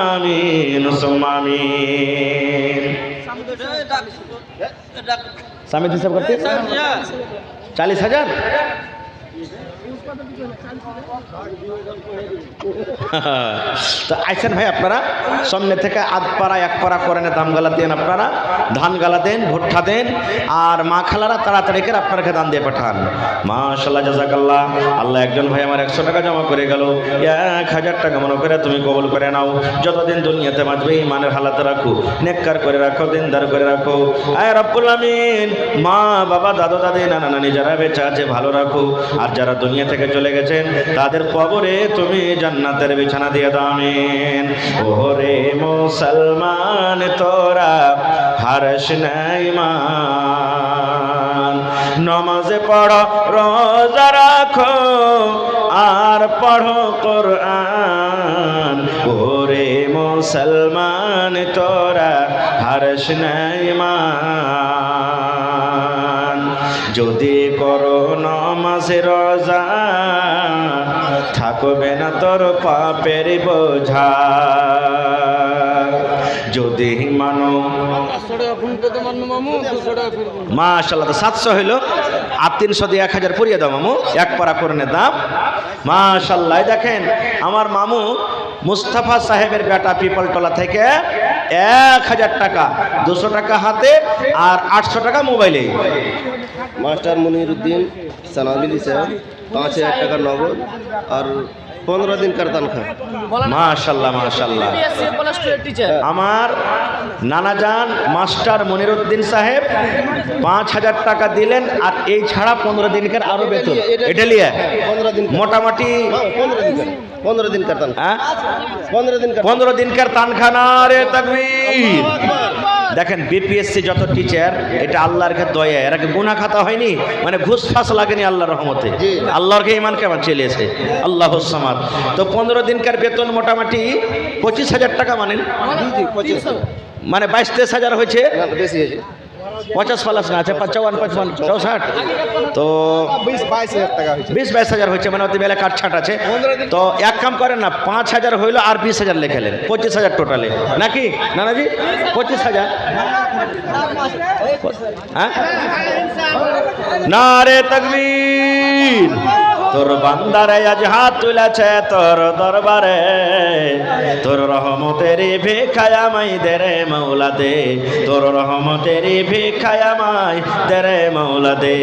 আমিন সুম্মা আমিন। সামিদ হিসাব করতে 40,000 তো আইসেন ভাই আপনারা সামনে থেকে আধ পাড়া 1 পাড়া করে দাম গালা দেন, আপনারা ধান গালা দেন, ভুট্টা দেন, আর মা খালারা তাড়াতাড়ি করে আপনাকে দান দিয়ে পাঠান। মাশাআল্লাহ জাযাকাল্লাহ। আল্লাহ একজন ভাই আমার 100 টাকা জমা করে গেল, 1,000 টাকা মনে করে তুমি কবুল করে নাও। যতদিন দুনিয়াতে বাঁচবে ইমানের হালাতে রাখো, নেককার করে রাখো, দিনদার করে রাখো। আয় রব্বুল আমিন, মা বাবা দাদু দাদি নানা নানি যারা বেঁচে আছে ভালো রাখো, আর যারা দুনিয়া থেকে চলে গেছেন তাদের কবরে তুমি জান্নাতের বিছানা দিয়ে দাও। আমিন। ওরে মুসলমান তোরা হারস নাই মান, নমাজে পড়ো রোজা রাখো আর পড়ো কোরআন। ওরে মুসলমান তোরা হারস নাই মান, যদি করো নমাজে রোজা থাকবে না তোর পাপের বোঝা। যদি মানো মাশাআল্লাহ, তো 700 হইল, আর 300 দিয়ে 1,000 পুরিয়ে দাও মামু, 1 পারা করনে দাম। মাশাআল্লাহ। দেখেন আমার মামু মুস্তাফা সাহেবের বেটা পিপলতলা থেকে 1,000 টাকা, 200 টাকা হাতে আর 800 টাকা মোবাইলে। মাস্টার মনিরুদ্দিন সানাবিলি সাহেব 5,000 টাকা নগদ আর 15 दिन का तनख्वाह। মাশাল্লাহ মাশাল্লাহ। টিচার আমার নানাজান মাস্টার মনিরুদ্দিন সাহেব 5,000 টাকা দিলেন, আর এই ছাড়া 15 দিনকার আরো বেতন। এটা লিয়ে 15 दिन का। মোটামুটি हाँ, 15 दिन का तनख्वाह। হ্যাঁ 15 दिन का। 15 দিনকার তানখানা রে তাকবীর। দেখেন বিপিএসসি যত টিচার, এটা আল্লাহর কাছে দয়া, এরা কি গুনাহ খাতা হয়নি, মানে ঘুষ ফাঁস লাগেনি আল্লাহর রহমতে, আল্লাহর কে ইমান কেমন চলেছে আল্লাহুস সামাদ। তো 15 দিনকার বেতন মোটামুটি 25,000 টাকা মানেন, जी जी 25 মানে 22-23,000 হয়েছে। ना बेसी है जी। 50 প্লাস না আছে 55, 55, 64, তো 20-22 টাকা হয়েছে। 20-22,000 হয়েছে, মানে অতি বেলা কাটছাট আছে। তো এক কাম করেন না, 5,000 হইলো আর 20,000 লেখেলেন, 25,000 টোটালে নাকি নানাজি? 25,000। হ্যাঁ নারে তাকবীর। তোর বান্দারে আজ হাত তুলেছে তোর দরবারে, তোর রহমতের ভিক্ষায় আমায় দে রে মাওলা দে, তোর রহমতের ভিক্ষায় আমায় দে রে মাওলা দে।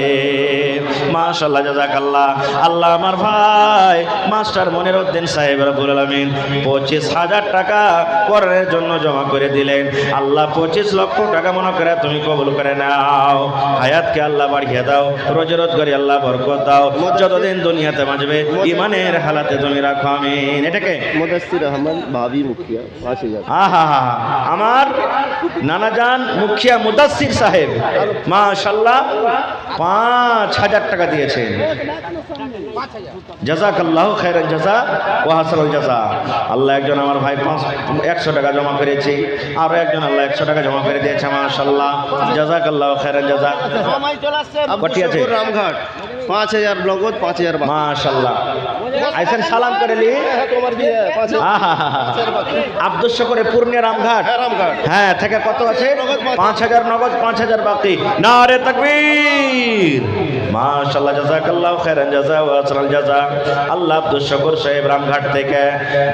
মাশাআল্লাহ জাযাকাল্লাহ। আল্লাহ আমার ভাই মাস্টার মনিরুদ্দিন সাহেব রব্বুল আলামিন 25,000 টাকা করের জন্য জমা করে দিলেন। আল্লাহ 25 লক্ষ টাকা মনে করে তুমি কবুল করে নাও। হায়াতকে আল্লাহ বাড়িয়ে দাও, রোজি রোজগারে আল্লাহ বরকত দাও, যতদিন দুনিয়াতে বাঁচবে ইমানের হালাতে তুমি রাখো, আমিন। এটাকে मुदस्सिर अहमद भाभी मुखिया 5000। আহা হা হা। আমার নানাজান মুখিয়া মুদাসসির সাহেব মাশাআল্লাহ 5,000 টাকা দিয়েছেন। জাযাকাল্লাহু খায়রান জাযা ওয়া হাসানাল জাযা। আল্লাহ একজন আমার ভাই 100 টাকা জমা করেছে, আরো একজন আল্লাহ 100 টাকা জমা করে দিয়েছে মাশাআল্লাহ, জাযাকাল্লাহু খায়রান জাযা। কটি আছে? रामघाट 5000 ব্লগত 5000 বাকি। মাশাআল্লাহ। আইসেন সালাম করে লি। তোমার কি 5000 আহা হা হা। আব্দুল শুকুর পূর্ণিয়া রামঘাট, রামঘাট। হ্যাঁ থেকে কত আছে? 5,000 নগদ, 5,000 বাকি। নারে তাকবীর। মাশাআল্লাহ জাযাকাল্লাহু খায়রান জাযা ওয়া হাসানাল জাযা। আল্লাহ আব্দুল শুকুর সাহেব রামঘাট থেকে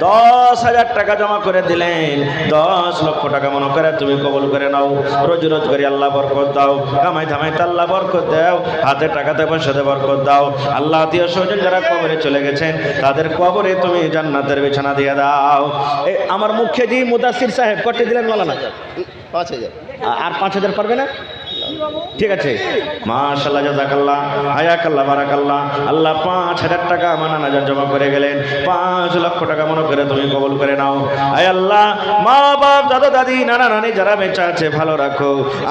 10,000 টাকা জমা করে দিলেন। 10 লক্ষ টাকা মনে করে তুমি কবুল করে নাও, রোজি রোজগারে আল্লাহ বরকত দাও, কামাই ধামাইতে আল্লাহ বরকত দাও, হাতে টাকাতে পয়সাতে বরকত দাও। আল্লাহ আত্মীয় স্বজন যারা কবরে চলে গেছেন তাদের কবরে তুমি জান্নাতের বিছানা দিয়ে দাও। এই আমার মুখ্যজি মুদাসসির সাহেব কত দিলেন বলো না? 5000। আর 5,000 পারবে না? ঠিক আছে মাশাআল্লাহ জাযাকাল্লাহ হায়াকাল্লাহ বারাকাল্লাহ। আল্লাহ 5,000 টাকা আমার নানাজান জমা করে গেলেন। 5 লক্ষ টাকা মনে করে তুমি কবুল করে নাও। আয় আল্লাহ মা বাপ দাদা দাদি নানা নানি যারা বেঁচে আছে ভালো রাখো,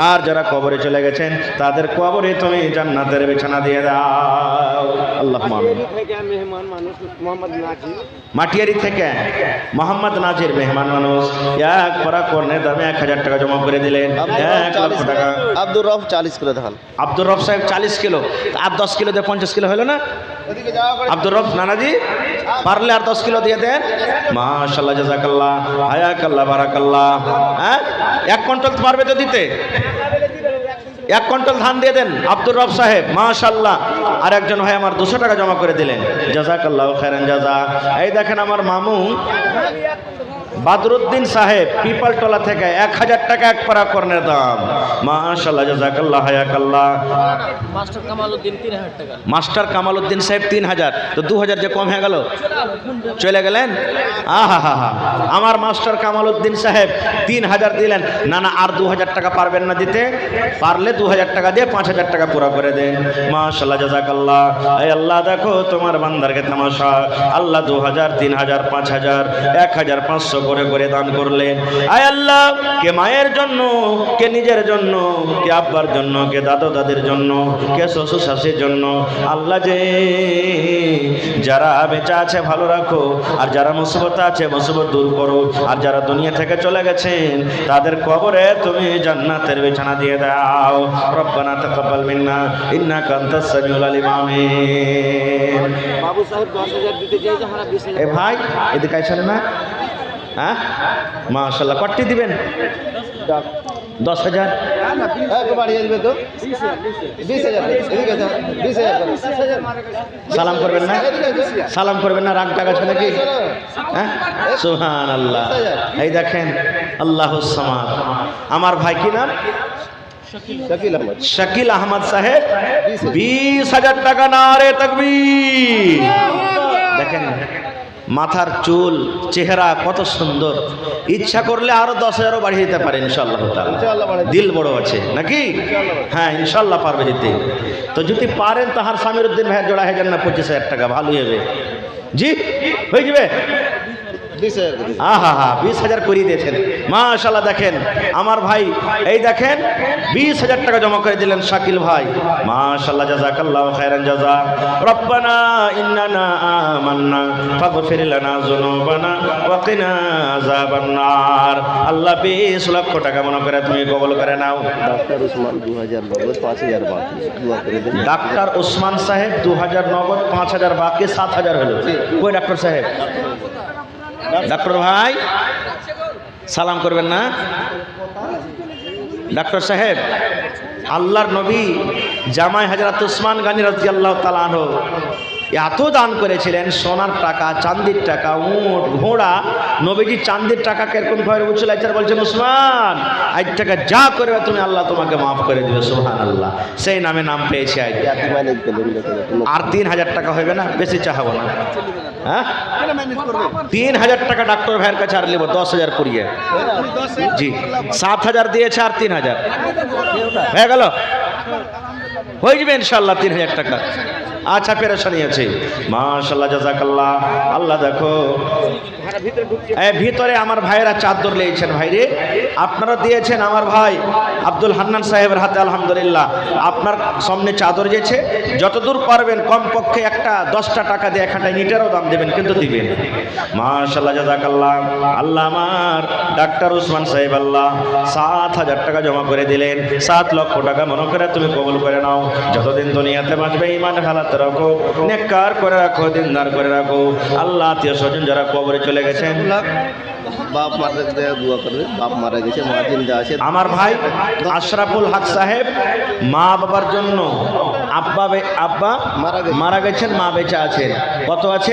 আর যারা কবরে চলে গেছেন তাদের কবরে তুমি জান্নাতের বিছানা দিয়ে দাও। আল্লাহুম্মা আমিন। মাটিয়ারি থেকে মোহাম্মদ নাজির মেহমান মানুষ এক পরা করনে দামে 1,000 টাকা জমা করে দিলেন। 1 লক্ষ টাকা। আব্দুর রব 40 কিলো ধান। আব্দুর রব সাহেব 40 কিলো, আর 10 কিলো দিয়ে 50 কিলো হলো না? আব্দুর রব নানাজি পারলে আর 10 কিলো দিয়ে দেন। মাশাআল্লাহ জাযাকাল্লাহ হায়াকাল্লাহ বারাকাল্লাহ। হ্যাঁ 1 কুইন্টাল পারবে তো দিতে? 1 কুইন্টাল ধান দিয়ে দেন আব্দুর রব সাহেব মাশাআল্লাহ। আর একজন ভাই আমার 200 টাকা জমা করে দিলেন, জাযাকাল্লাহু খায়রান জাযা। এই দেখেন আমার মামু বাদরুদ্দিন সাহেব পিপালটলা থেকে 1,000 টাকা এক পারা কর্নের দাম। মাশাআল্লাহ জাযাকাল্লাহ হায়াকাল্লাহ। মাস্টার কামালউদ্দিন 3,000 টাকা। মাস্টার কামালউদ্দিন সাহেব 3,000, তো 2,000 যে কম হয়ে গেল, চলে গেলেন। আহা হা হা। আমার মাস্টার কামালউদ্দিন সাহেব 3,000 দিলেন। না না আর 2,000 টাকা পারবেন না দিতে? পারলে 2,000 টাকা দিয়ে 5,000 টাকা পুরো করে দেন। মাশাআল্লাহ জাযাকাল্লাহ। এই আল্লাহ দেখো তোমার বান্দারকে তামাশা। আল্লাহ 2,000, 3,000, 5,000, 1,500 করে করে দান করলেন। আয় আল্লাহ কে মায়ের জন্য, কে নিজের জন্য, কে আব্বার জন্য, কে দাদা দাদির জন্য, কে শ্বশুর শাশুড়ির জন্য। আল্লাহ যে যারা বেঁচে আছে ভালো রাখো, আর যারা মুসিবত আছে মুসিবত দূর করো, আর যারা দুনিয়া থেকে চলে গেছেন তাদের কবরে তুমি জান্নাতের বিছানা দিয়ে দাও। রব্বানা তাকাব্বাল মিন্না ইন্নাকা আনতাস সামিউল আলিম। আমিন। বাবু সাহেব 10,000 দিতে চাইছে, আমরা 20,000। এ ভাই এদিকে আইসেন না? হ্যাঁ মাশাআল্লাহ। কটি দিবেন? 10,000। একটু বাড়িয়ে দিবে তো 20,000। এদিকে 20,000। সালাম করবেন না? সালাম করবেন না? রাগ টাকা আছে নাকি? হ্যাঁ সুবহানাল্লাহ। এই দেখেন আল্লাহুস সামাদ। আমার ভাই কি নাম? শাকিল আহমদ। শাকিল আহমদ সাহেব 20,000 টাকা। নারে তাকবীর। দেখেন মাথার চুল চেহারা কত সুন্দর, ইচ্ছা করলে আরো 10,000ও বাড়িয়ে দিতে পারে ইনশাআল্লাহ তাআলা। দিল বড় আছে নাকি? হ্যাঁ ইনশাআল্লাহ পারবে দিতে। তো যদি পারেন তাহার সামির উদ্দিন ভাইয়ের জোড়া হয়ে যান না 25,000 টাকা, ভালোই হবে। জি হয়ে যাবে। আহা হা 20,000 করিয়ে দিয়েছেন মাশাআল্লাহ। দেখেন আমার ভাই, এই দেখেন 20,000 টাকা জমা করে দিলেন শাকিল ভাই, মাশাআল্লাহ জাযাকাল্লাহু খায়রান জাযা। রব্বানা ইন্নানা আমান্না ফাগফির লানা যুনুবানা ওয়া কিনা আযাবান নার। আল্লাহ 20 লক্ষ টাকা মনে করে তুমি কবুল করে নাও। ডাক্তার উসমান 2000 নগদ 5000 বাকি, দোয়া করে দেন। ডাক্তার ওসমান সাহেব 2000 নগদ 5000 বাকি 7000 হলো। কই ডাক্তার সাহেব? ডাক্তার ভাই সালাম করবেন না? ডাক্তার সাহেব, আল্লাহর নবী জামাই হযরত উসমান গনি রাদিয়াল্লাহু তাআলা আনহু এত দান করেছিলেন, সোনার টাকা, চাঁদির টাকা, উট, ঘোড়া। নবীজি চাঁদির টাকা কিরকম ভাবে উচ্চারণ বলছেন, উসমান আজ টাকা যা করবে তুমি আল্লাহ তোমাকে মাফ করে দিবে। সুবহানাল্লাহ, সেই নামে নাম পেয়েছে আজ। ইয়াতিমানিক পেলেন দেখেন। আর 3,000 টাকা হবে না? বেশি চাহাবো না। হ্যাঁ 3,000 টাকা ডাক্তার ভাইয়ের কাছে আর নেব, 10,000 করিয়ে। জি 7,000 দিয়েছে আর 3,000 হয়ে গেল, হয়ে যাবে ইনশাআল্লাহ 3,000 টাকা। আচ্ছা পেরেশানি আছে মাশাআল্লাহ জাযাকাল্লাহ। আল্লাহ দেখো এই ভিতরে আমার ভাইয়েরা চাদর নিয়েছেন, ভাইরে আপনারা দিয়েছেন আমার ভাই আব্দুল হান্নান সাহেবের হাতে। আলহামদুলিল্লাহ আপনার সামনে চাদর গেছে, যতদূর পারবেন কমপক্ষে একটা 10টা টাকা দিয়ে একটা ইটেরও দাম দেবেন, কিন্তু দিবেন। মাশাআল্লাহ জাযাকাল্লাহ। আল্লাহ আমার ডাক্তার উসমান সাহেব আল্লাহ 7,000 টাকা জমা করে দিলেন। 7 লক্ষ টাকা মনে করে তুমি কবুল করে নাও। যতদিন দুনিয়াতে বাঁচবে ঈমান হালাত রাখো, নেককার করে রাখো, দিনদার করে রাখো। আল্লাহ আত্মীয় স্বজন যারা কবরে চলে গেছেন, বাপ মারা গেছে, দোয়া করবে। বাপ মারা গেছে, মা জিন্দা আছে। আমার ভাই আশরাফুল হক সাহেব মা বাবার জন্য, আব্বা মারা গেছে। মারা গেছেন, মা বেঁচে আছেন। কত আছে?